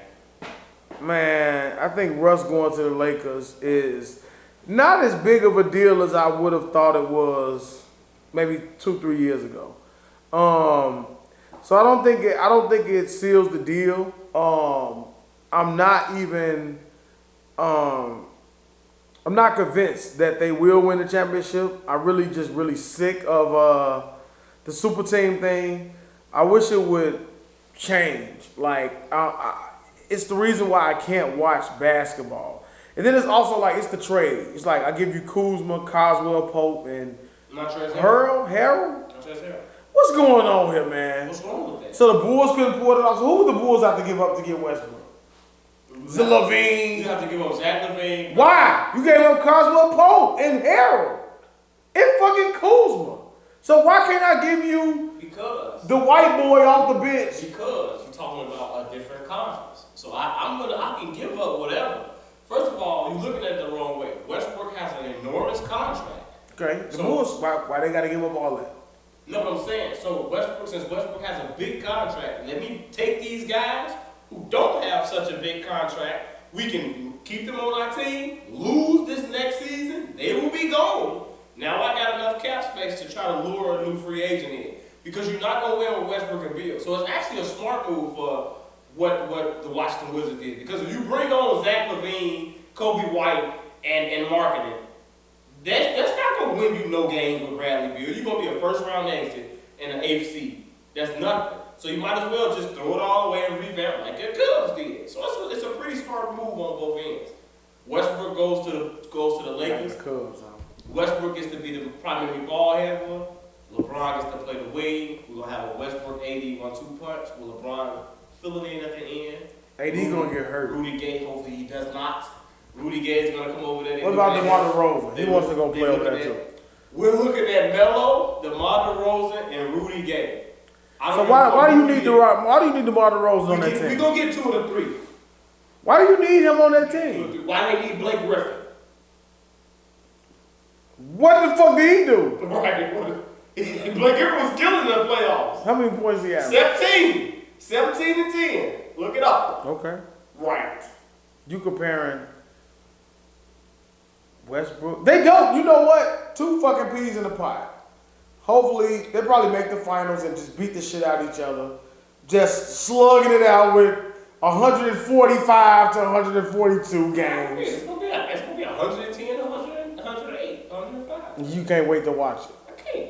Man, I think Russ going to the Lakers is not as big of a deal as I would have thought it was maybe 2-3 years ago. So I don't think it seals the deal. I'm not convinced that they will win the championship. I'm really sick of the super team thing. I wish it would change. Like, it's the reason why I can't watch basketball. And then it's also like, it's the trade. It's like, I give you Kuzma, Coswell, Pope, and Harold. What's going on here, man? What's wrong with that? So the Bulls couldn't pull it off. So who would the Bulls have to give up to get Westbrook? Levine. You have to give up Zach Levine. Why? You gave up Cosmo Pope and Harold and fucking Kuzma. So why can't I give you the white boy off the bench? Because you're talking about a different conference. So I can give up whatever. First of all, you're looking at it the wrong way. Westbrook has an enormous contract. Okay. The Bulls, why they gotta give up all that? No, what I'm saying. So since Westbrook has a big contract, let me take these guys who don't have such a big contract. We can keep them on our team, lose this next season, they will be gone. Now I got enough cap space to try to lure a new free agent in. Because you're not going to win with Westbrook and Beal. So it's actually a smart move for what the Washington Wizards did. Because if you bring on Zach Levine, Kobe White, and marketing, that's not going to win you no games with Bradley Beal. You're going to be a first-round exit and an 8th seed. That's nothing. So you might as well just throw it all away and revamp like the Cubs did. So it's a pretty smart move on both ends. Westbrook goes to the Lakers. Westbrook gets to be the primary ball handler. LeBron gets to play the wing. We're going to have a Westbrook AD 1-2 punch with LeBron filling in at the end. AD going to get hurt. Rudy Gay, hopefully he does not. Rudy Gay is going to come over there. What about DeMar DeRozan? He wants to go play over there too. We're looking at Melo, DeMar DeRozan, and Rudy Gay. So why do you need DeMar DeRozan on that team? We're going to get 2 of the 3. Why do you need him on that team? Why do they need Blake Griffin? What the fuck did he do? Right. Blake Griffin was killing the playoffs. How many points did he have? 17. 17 and 10. Look it up. Okay. Right. You comparing Westbrook. They don't. You know what? 2 fucking peas in the pot. Hopefully, they probably make the finals and just beat the shit out of each other. Just slugging it out with 145 to 142 games. It's going to be 110, 108, 105. You can't wait to watch it. I can't.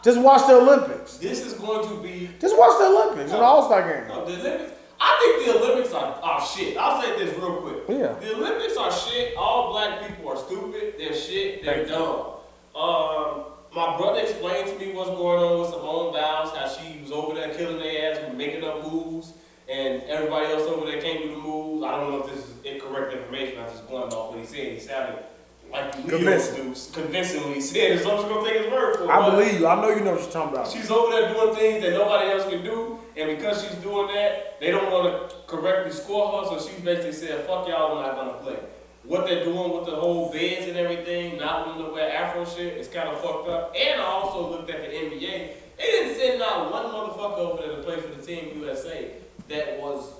Just watch the Olympics. This is going to be... Just watch the Olympics, an All-Star game. No, the Olympics... I think the Olympics are shit. I'll say this real quick. Yeah. The Olympics are shit. All black people are stupid. They're shit. They're dumb. My brother explained to me what's going on with Simone Biles, how she was over there killing their ass with making up moves, and everybody else over there can't do the moves. I don't know if this is incorrect information. I'm just going off what he said. He sounded like the Leos do, convincingly he said it, so I'm just going to take his word for it. I believe you. I know you know what you're talking about. She's over there doing things that nobody else can do, and because she's doing that, they don't want to correctly score her, so she's basically said, fuck y'all, I'm not going to play. What they're doing with the whole beds and everything, not wanting to wear Afro shit, it's kind of fucked up. And I also looked at the NBA. They didn't send not one motherfucker over there to play for the Team USA that was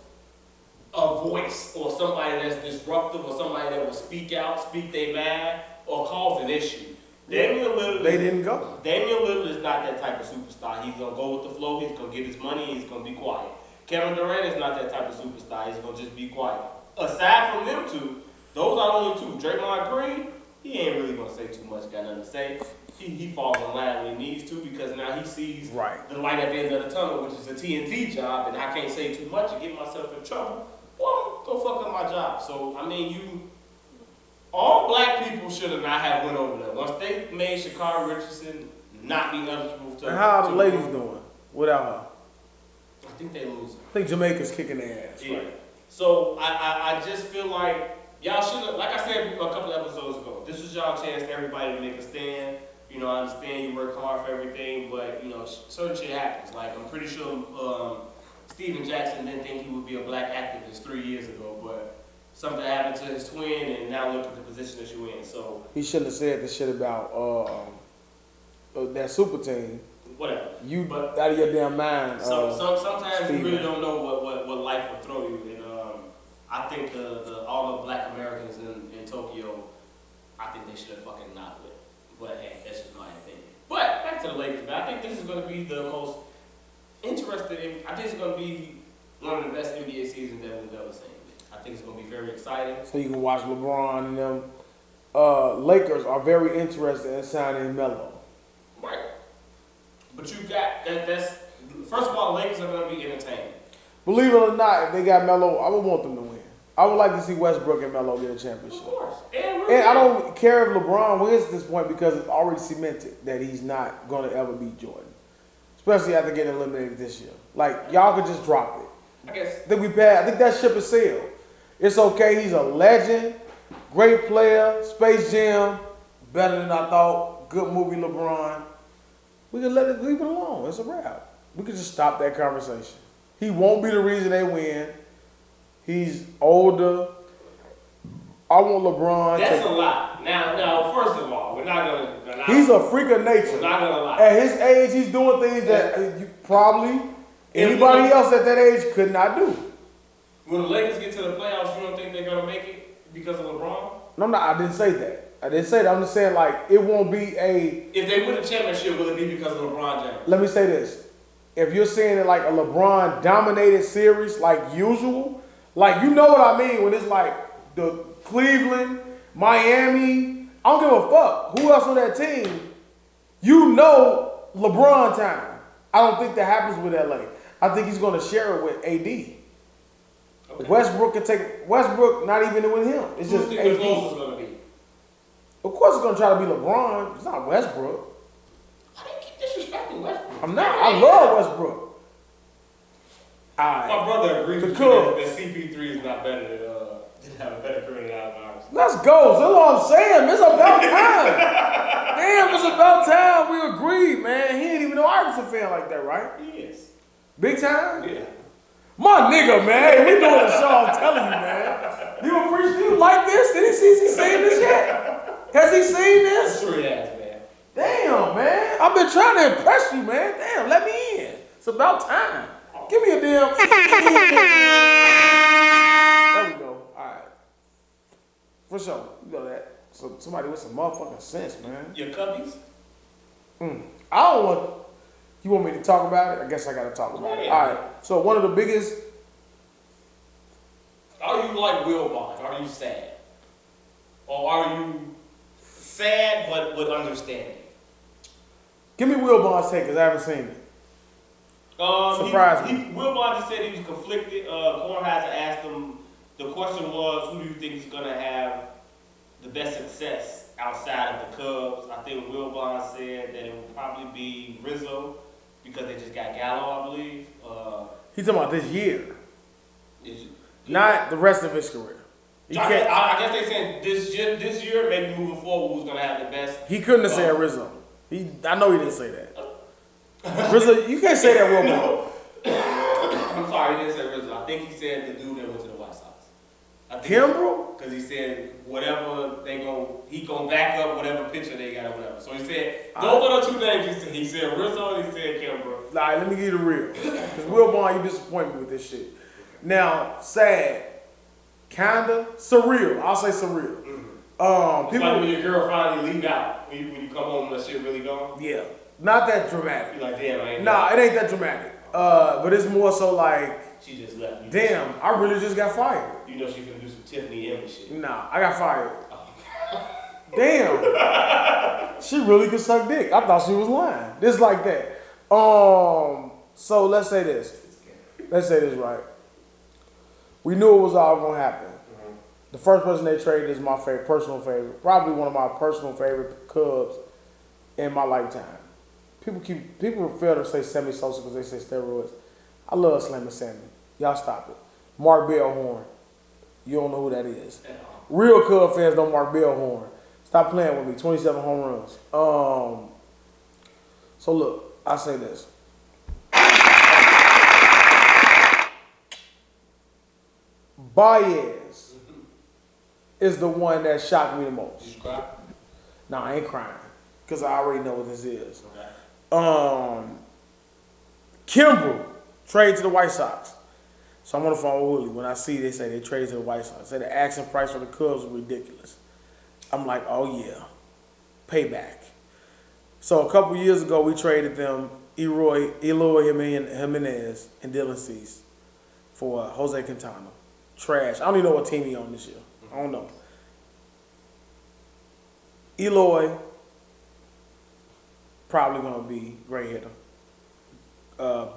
a voice or somebody that's disruptive or somebody that will speak out, speak their mind, or cause an issue. Damian Lillard. They didn't go. Damian Lillard is not that type of superstar. He's going to go with the flow, he's going to get his money, he's going to be quiet. Kevin Durant is not that type of superstar. He's going to just be quiet. Aside from them two, those are the only 2. Draymond Green, he ain't really going to say too much, got nothing to say. He falls in line when he needs to because now he sees the light at the end of the tunnel, which is a TNT job, and I can't say too much and get myself in trouble. Well, go fuck up my job. So, I mean, all black people should have not have went over there. Once they made Sha'Carri Richardson not be eligible to... And how are the ladies doing without her? I think they lose. I think Jamaica's kicking their ass. Yeah. Right. So, I just feel like y'all should have, like I said a couple episodes ago, this was y'all chance to everybody to make a stand. You know, I understand you work hard for everything, but, you know, certain shit happens. Like, I'm pretty sure Steven Jackson didn't think he would be a black activist 3 years ago, but something happened to his twin, and now look at the position that you're in. So he shouldn't have said the shit about that super team. Whatever. You out of your damn mind. Sometimes Steven. you really don't know what life will throw you. And I think all the black Americans in Tokyo, I think they should have fucking not went. But hey, that's just my opinion. But back to the Lakers, man. I think this is going to be the most interesting. I think it's going to be one of the best NBA seasons that we've ever seen. I think it's going to be very exciting. So you can watch LeBron and them. Lakers are very interested in signing Melo. Right. But you got that's first of all, the Lakers are going to be entertaining. Believe it or not, if they got Melo, I would want them to win. I would like to see Westbrook and Melo get a championship. Of course. And I don't care if LeBron wins at this point because it's already cemented that he's not going to ever beat Jordan. especially after getting eliminated this year. Like y'all could just drop it. I guess. I think we passed. I think that ship is sailed. It's okay. He's a legend, great player. Space Jam, better than I thought. Good movie, LeBron. We can leave it alone. It's a wrap. We could just stop that conversation. He won't be the reason they win. He's older. I want LeBron. That's a lot. Now, first of all, we're not gonna. He's a freak of nature. We're not gonna lie. At his age, he's doing things that you probably anybody else at that age could not do. When the Lakers get to the playoffs, you don't think they're gonna make it because of LeBron? No, I didn't say that. I'm just saying like it won't be a. If they win a championship, will it be because of LeBron James? Let me say this: if you're saying it like a LeBron dominated series, like usual, like you know what I mean when it's like the Cleveland, Miami. I don't give a fuck who else on that team. You know LeBron time. I don't think that happens with LA. I think he's going to share it with AD. Okay. Westbrook can take Westbrook, not even with him. It's Who just do you AD. think the closest is going to be? Of course, it's going to try to be LeBron. It's not Westbrook. Why do you keep disrespecting Westbrook? I'm not. I love Westbrook. My brother agrees with you that CP3 is not better than didn't have a better career than Allen Iverson. Let's go. That's what I'm saying. It's about time. Damn, it's about time we agreed, man. He ain't even no Iverson fan like that, right? He is. Big time? Yeah. My nigga, man. We doing the show, I'm telling you, man. You like this? Has he seen this yet? Has he seen this? I'm sure he has, man. Damn, man. I've been trying to impress you, man. Damn, let me in. It's about time. Give me a damn. There we go. All right. For sure. You know that. So somebody with some motherfucking sense, man. Your Cubbies? I don't want. You want me to talk about it? I guess I got to talk about it. All right. So one of the biggest. Are you like Will Bond? Are you sad? Or are you sad but with understanding? Give me Will Bond's take because I haven't seen it. Surprise me. Will Bond just said he was conflicted. Kornheiser asked him, the question was, who do you think is going to have the best success outside of the Cubs? I think Will Bond said that it would probably be Rizzo because they just got Gallo, I believe. He's talking about this year. Not the rest of his career. I guess they saying this year, maybe moving forward, who's going to have the best. He couldn't have said Rizzo. I know he didn't say that. Rizzo, you can't say that, Will Bond. I'm sorry, he didn't say Rizzo. I think he said the dude that went to the White Sox. Kimbrel? Because he said whatever he gonna back up whatever pitcher they got or whatever. So he said those are the two names. He said Rizzo and he said Kimbrel. All right, let me give you the real. Because Will Bond, you disappoint me with this shit. Now, sad, kinda, surreal. I'll say surreal. It's like when your girl finally leave out when you come home and that shit really gone. Yeah, not that dramatic. You're like, damn, I ain't. Nah, it ain't that dramatic. But it's more so like. She just left. Damn, I really just got fired. You know she finna do some Tiffany M shit. Nah, I got fired. Damn. She really could suck dick. I thought she was lying. Just like that. So let's say this. Let's say this right. We knew it was all gonna happen. The first person they traded is my personal favorite. Probably one of my personal favorite Cubs in my lifetime. People fail to say Sammy Sosa because they say steroids. I love Slammin' Sammy. Y'all stop it. Mark Bellhorn. You don't know who that is. Real Cub fans know Mark Bellhorn. Stop playing with me. 27 home runs. So look, I say this. Baez is the one that shocked me the most. Did you cry? No, I ain't crying. Because I already know what this is. Okay. Kimbrel trade to the White Sox. So I'm on the phone with Willie. When I see they say they traded to the White Sox, say the asking price for the Cubs was ridiculous. I'm like, oh yeah, payback. So a couple years ago, we traded them Eloy Jimenez and Dylan Cease for Jose Quintana. Trash. I don't even know what team he on this year. I don't know. Eloy probably gonna be great hitter.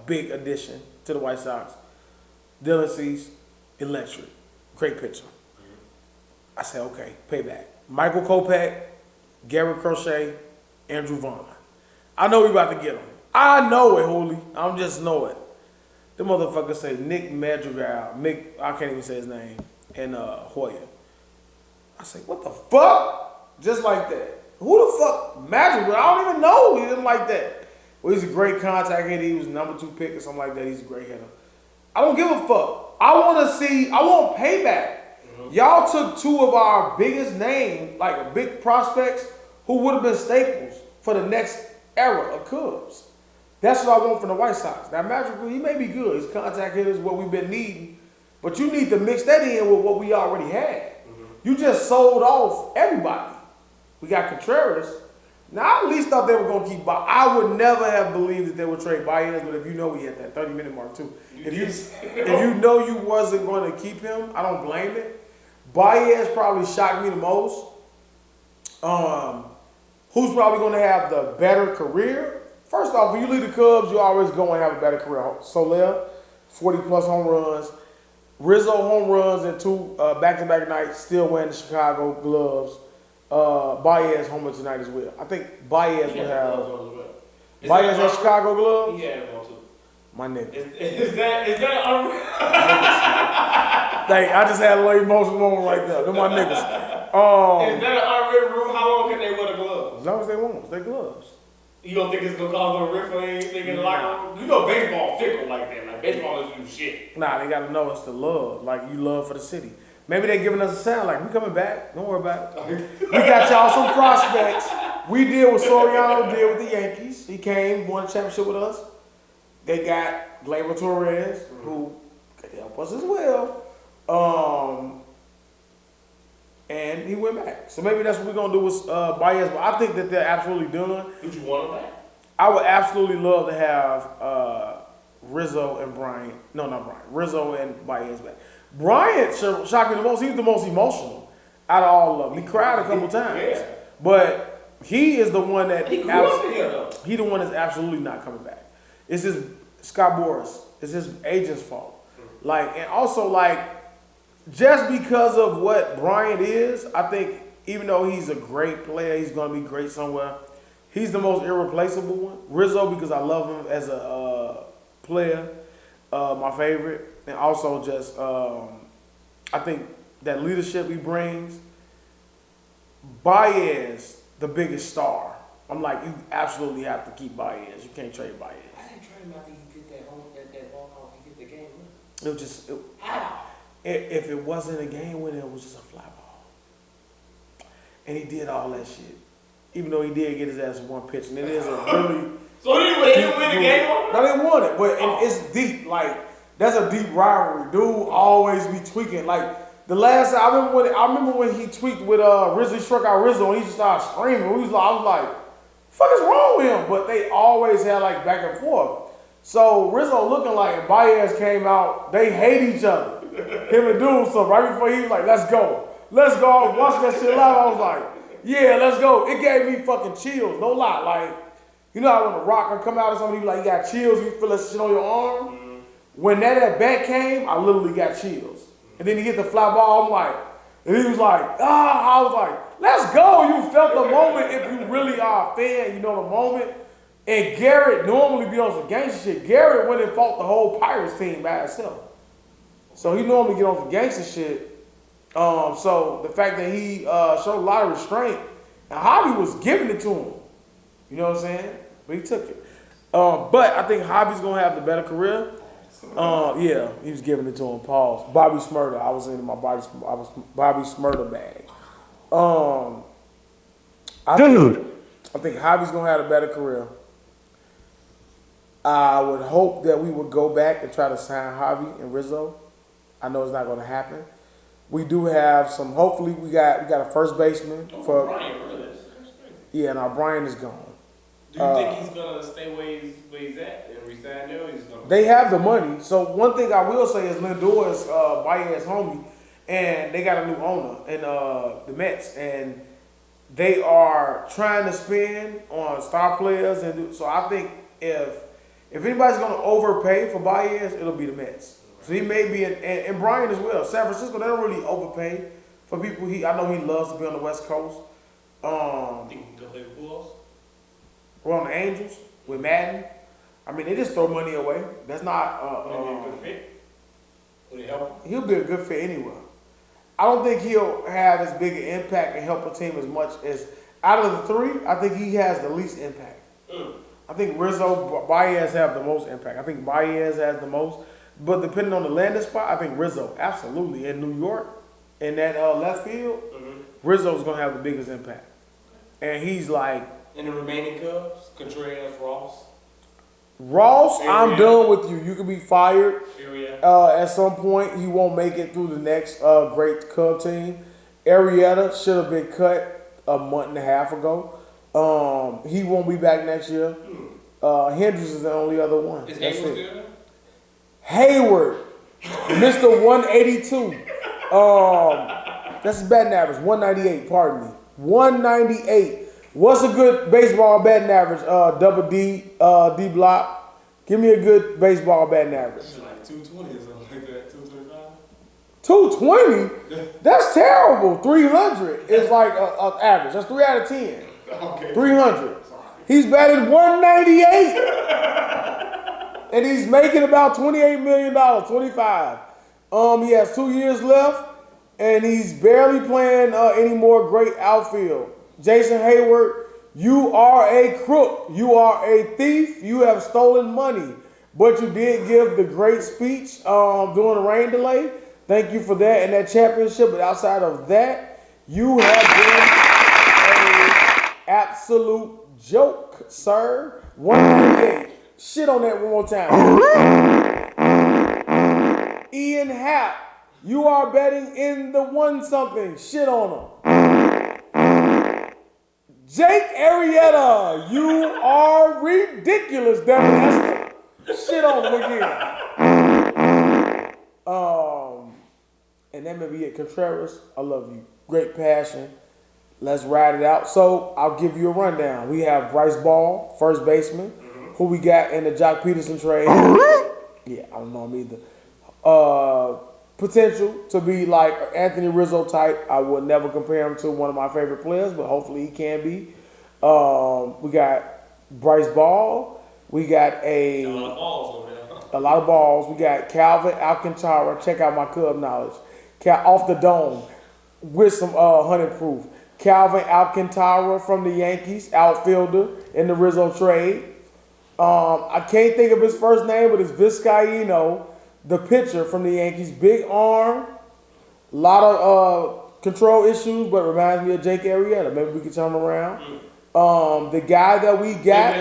Big addition to the White Sox. Dylan Cease, electric. Great pitcher. I said, okay, payback. Michael Kopech, Garrett Crochet, Andrew Vaughn. I know we about to get them. I know it, Holy. I'm just know it. The motherfucker say Nick Madrigal. I can't even say his name. And Hoya. I say, what the fuck? Just like that. Who the fuck Madrigal? I don't even know. He didn't like that. Well, he's a great contact hitter. He was number 2 pick or something like that. He's a great hitter. I don't give a fuck. I want payback. Y'all took 2 of our biggest names, like big prospects, who would have been staples for the next era of Cubs. That's what I want from the White Sox. Now, Magical, he may be good. His contact hitter is what we've been needing. But you need to mix that in with what we already had. You just sold off everybody. We got Contreras. Now, I at least thought they were going to keep Baez. I would never have believed that they would trade Baez, but if you know he had that 30-minute mark, too. If you know you wasn't going to keep him, I don't blame it. Baez probably shocked me the most. Who's probably going to have the better career? First off, when you leave the Cubs, you always go and have a better career. Soler, 40-plus home runs. Rizzo home runs and 2 back-to-back nights, still wearing the Chicago gloves. Baez homer tonight as well. I think Baez will have. Baez has Chicago gloves? He had one too. My nigga. Is that I just had a little emotional moment right there. They're my niggas. Is that an unwritten rule? How long can they wear the gloves? As long as they want, it's their gloves. You don't think it's gonna cause a rift or anything in the locker room? You know baseball fickle like that. Like baseball is you shit. Nah, they gotta know it's the love. Like you love for the city. Maybe they giving us a sound like we coming back. Don't worry about it. We got y'all some prospects. We deal with Soriano, deal with the Yankees. He came, won a championship with us. They got Gleyber Torres, who could help us as well. And he went back. So maybe that's what we're gonna do with Baez. But I think that they're absolutely done. Would you want him back? I would absolutely love to have Rizzo and Bryant. No, not Bryant. Rizzo and Baez back. Bryant shocked me the most. He was the most emotional out of all of them. He cried a couple times. Yeah. But he is the one that he grew up here though. He the one that's absolutely not coming back. It's his Scott Boras. It's his agent's fault. Like, and also like, just because of what Bryant is, I think even though he's a great player, he's gonna be great somewhere. He's the most irreplaceable one. Rizzo, because I love him as a player, my favorite. And also just, I think that leadership he brings. Baez, the biggest star. I'm like, you absolutely have to keep Baez. You can't trade Baez. I didn't trade him after he get that ball off. He get the game winner. It was just, How? If it wasn't a game winner, it was just a fly ball. And he did all that shit. Even though he did get his ass in one pitch. And it is a really... So he didn't win the game over? No, they won it. But and it's deep. Like, that's a deep rivalry. Dude always be tweaking. Like, the last time, I remember when he tweaked with Rizzo, he struck out Rizzo, and he just started screaming. I was like, fuck is wrong with him? But they always had, like, back and forth. So, Rizzo looking like Baez came out, they hate each other. Him and dude, so right before he was like, let's go. Let's go. I was watching that shit live. I was like, yeah, let's go. It gave me fucking chills. No lie. Like, you know how when a rocker come out or something, you like, you got chills, you feel that shit on your arm? Mm-hmm. When that at bat came, I literally got chills. And then he hit the fly ball, I'm like, and he was like, I was like, let's go. You felt the moment if you really are a fan, you know the moment. And Garrett normally be on some gangster shit. Garrett went and fought the whole Pirates team by himself. So he normally get on some gangster shit. So the fact that he showed a lot of restraint, and Javi was giving it to him. You know what I'm saying? But he took it. But I think Javi's gonna have the better career. Yeah, he was giving it to him. Pause. Bobby Smurda. I was in my Bobby Smurda bag. I think Javi's gonna have a better career. I would hope that we would go back and try to sign Javi and Rizzo. I know it's not going to happen. We do have some. Hopefully, we got a first baseman for. Brian, really? Yeah, now Brian is gone. Do you think he's gonna stay where he's at and resign there? Or he's gonna... They have the money. So one thing I will say is Lindor is Baez homie, and they got a new owner in the Mets, and they are trying to spend on star players, and so I think if anybody's gonna overpay for Baez, it'll be the Mets. So he may be, and Brian as well. San Francisco, they don't really overpay for people. I know he loves to be on the West Coast. Think he can go play with who else? We're on the Angels with Madden. I mean, they just throw money away. That's not. Would it be a good fit? Would it help? He'll be a good fit anywhere. I don't think he'll have as big an impact and help a team as much as out of the three. I think he has the least impact. I think Rizzo, Baez have the most impact. I think Baez has the most. But depending on the landing spot, I think Rizzo, absolutely. In New York, in that left field, Rizzo's going to have the biggest impact. And he's like... In the remaining Cubs, Contreras, Ross, I'm done with you. You can be fired. Arrieta. At some point, he won't make it through the next great Cub team. Arrieta should have been cut a month and a half ago. He won't be back next year. Hendricks is the only other one. Is Hayward still there? Hayward, Mr. 182. That's his batting average, 198, pardon me. 198. What's a good baseball batting average? Double D, Dblock. Give me a good baseball batting average. Like 220 or something like that, 225? 220? That's terrible. 300 is like an average. That's 3 out of 10. Okay. 300. He's batting 198. And he's making about $28 million, 25. He has 2 years left, and he's barely playing any more great outfield. Jason Hayward, you are a crook. You are a thief. You have stolen money. But you did give the great speech during the rain delay. Thank you for that and that championship. But outside of that, you have been an absolute joke, sir. 198. Shit on that one more time. Ian Happ, you are betting in the one something. Shit on him. Jake Arrieta, you are ridiculous, Devin Hester. Shit on him again. And that may be it. Contreras, I love you. Great passion. Let's ride it out. So I'll give you a rundown. We have Bryce Ball, first baseman, who we got in the Jock Peterson trade. Yeah, I don't know him either. Potential to be like Anthony Rizzo type. I would never compare him to one of my favorite players, but hopefully he can be. We got Bryce Ball. We got a lot of balls over there. A lot of balls. We got Calvin Alcantara. Check out my Cub knowledge. Off the dome with some 100 proof. Calvin Alcantara from the Yankees, outfielder in the Rizzo trade. I can't think of his first name, but it's Vizcaíno, the pitcher from the Yankees. Big arm, a lot of control issues, but reminds me of Jake Arrieta. Maybe we can turn him around. The guy that we got,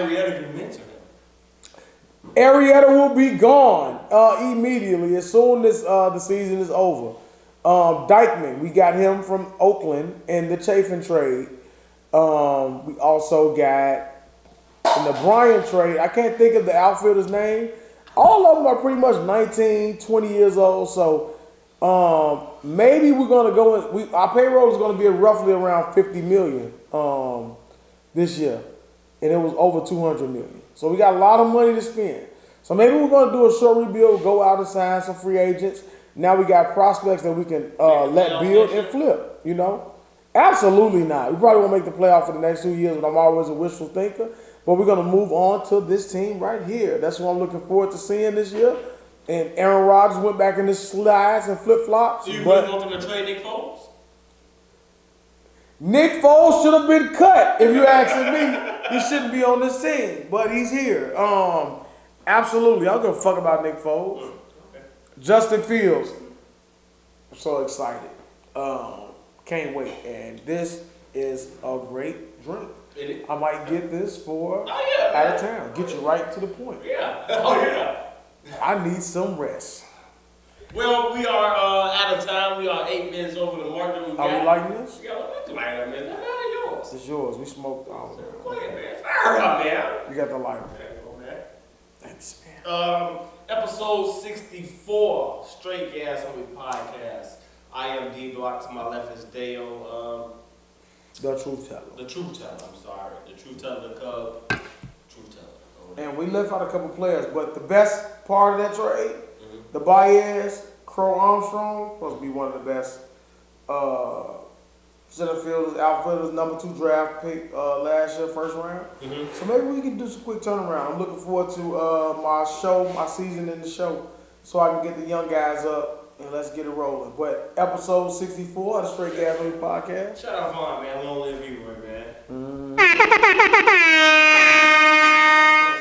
Arrieta will be gone immediately as soon as the season is over. Dykeman, we got him from Oakland in the Chafin trade. We also got in the Bryant trade, I can't think of the outfielder's name. All of them are pretty much 19, 20 years old. So maybe we're going to go in. Our payroll is going to be roughly around $50 million this year. And it was over $200 million. So we got a lot of money to spend. So maybe we're going to do a short rebuild, go out and sign some free agents. Now we got prospects that we can let build and flip, you know? Absolutely not. We probably won't make the playoff for the next 2 years, but I'm always a wishful thinker. But we're going to move on to this team right here. That's what I'm looking forward to seeing this year. And Aaron Rodgers went back in his slides and flip-flops. So you really want them to trade Nick Foles? Nick Foles should have been cut, if you're asking me. He shouldn't be on this team, but he's here. Absolutely. I don't give a fuck about Nick Foles. Okay. Justin Fields. I'm so excited. Can't wait. And this is a great drink. I might get this for out of town. Get you right to the point. Yeah. Oh, yeah. I need some rest. Well, we are out of time. We are 8 minutes over the mark. Are we lighting this? Yeah, let's light it, man. That's yours. It's yours. We smoked all day. Go ahead, man. Fire up, man. You got the lighter. Okay, go, man. Thanks, man. Episode 64, Straight Gas on the podcast. I am Dblock. To my left is Daeo. The truth teller. The truth teller. I'm sorry. The truth teller. The Cub. Truth teller. And we left out a couple players, but the best part of that trade, the Baez, Crow Armstrong, supposed to be one of the best center fielders, outfielders, number 2 draft pick last year, first round. Mm-hmm. So maybe we can do some quick turnaround. I'm looking forward to my season in the show, so I can get the young guys up and let's get it rolling. But episode 64 of the Straight Gas Money Podcast. Shout out Vaughn, man. Long live you, man.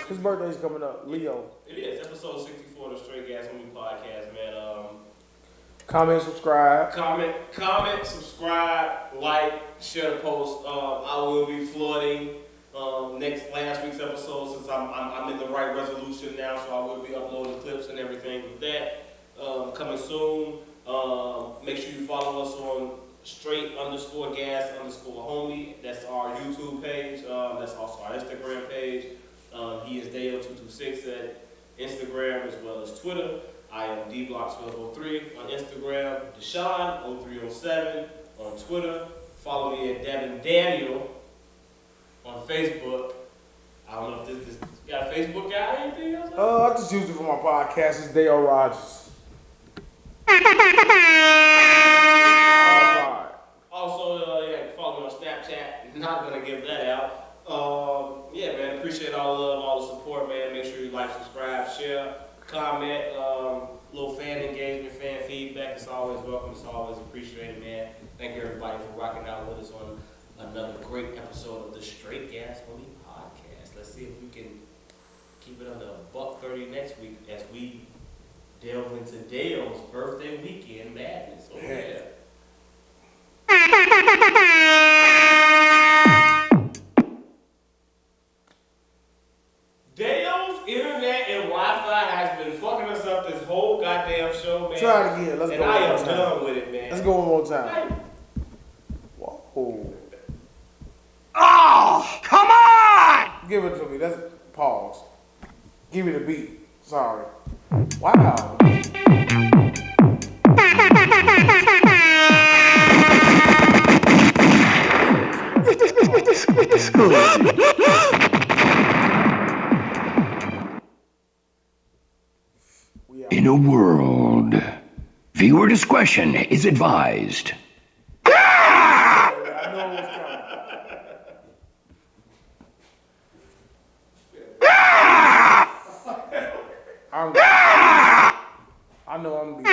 His birthday's coming up, Leo. It is episode 64 of the Straight Gas Money Podcast, man. Comment, subscribe. Comment, subscribe, like, share the post. I will be flooding last week's episode since I'm in the right resolution now, so I will be uploading clips and everything with that. Coming soon. Make sure you follow us on straight_gas_homie. That's our YouTube page. That's also our Instagram page. He is Daeo226 at Instagram as well as Twitter. I am Dblock1203 on Instagram. Deshaun0307 on Twitter. Follow me at Devin Daniel on Facebook. I don't know if this got a Facebook guy or anything else? I just use it for my podcast. It's Daeo Rogers. Also, follow me on Snapchat. Not gonna give that out. Yeah, man. Appreciate all the love, all the support, man. Make sure you like, subscribe, share, comment. Little fan engagement, fan feedback. It's always welcome. It's always appreciated, man. Thank you everybody for rocking out with us on another great episode of the Straight Gas Money Podcast. Let's see if we can keep it under $130 next week as we delve into Daeo's birthday weekend madness. Oh, yeah. Daeo's internet and Wi-Fi has been fucking us up this whole goddamn show, man. Try it again. Let's go one more time. And I am done with it, man. Let's go one more time. Whoa. Oh, come on! Give it to me. That's pause. Give me the beat. Sorry. Wow. In a world, viewer discretion is advised. I know it was coming. I know I'm gonna be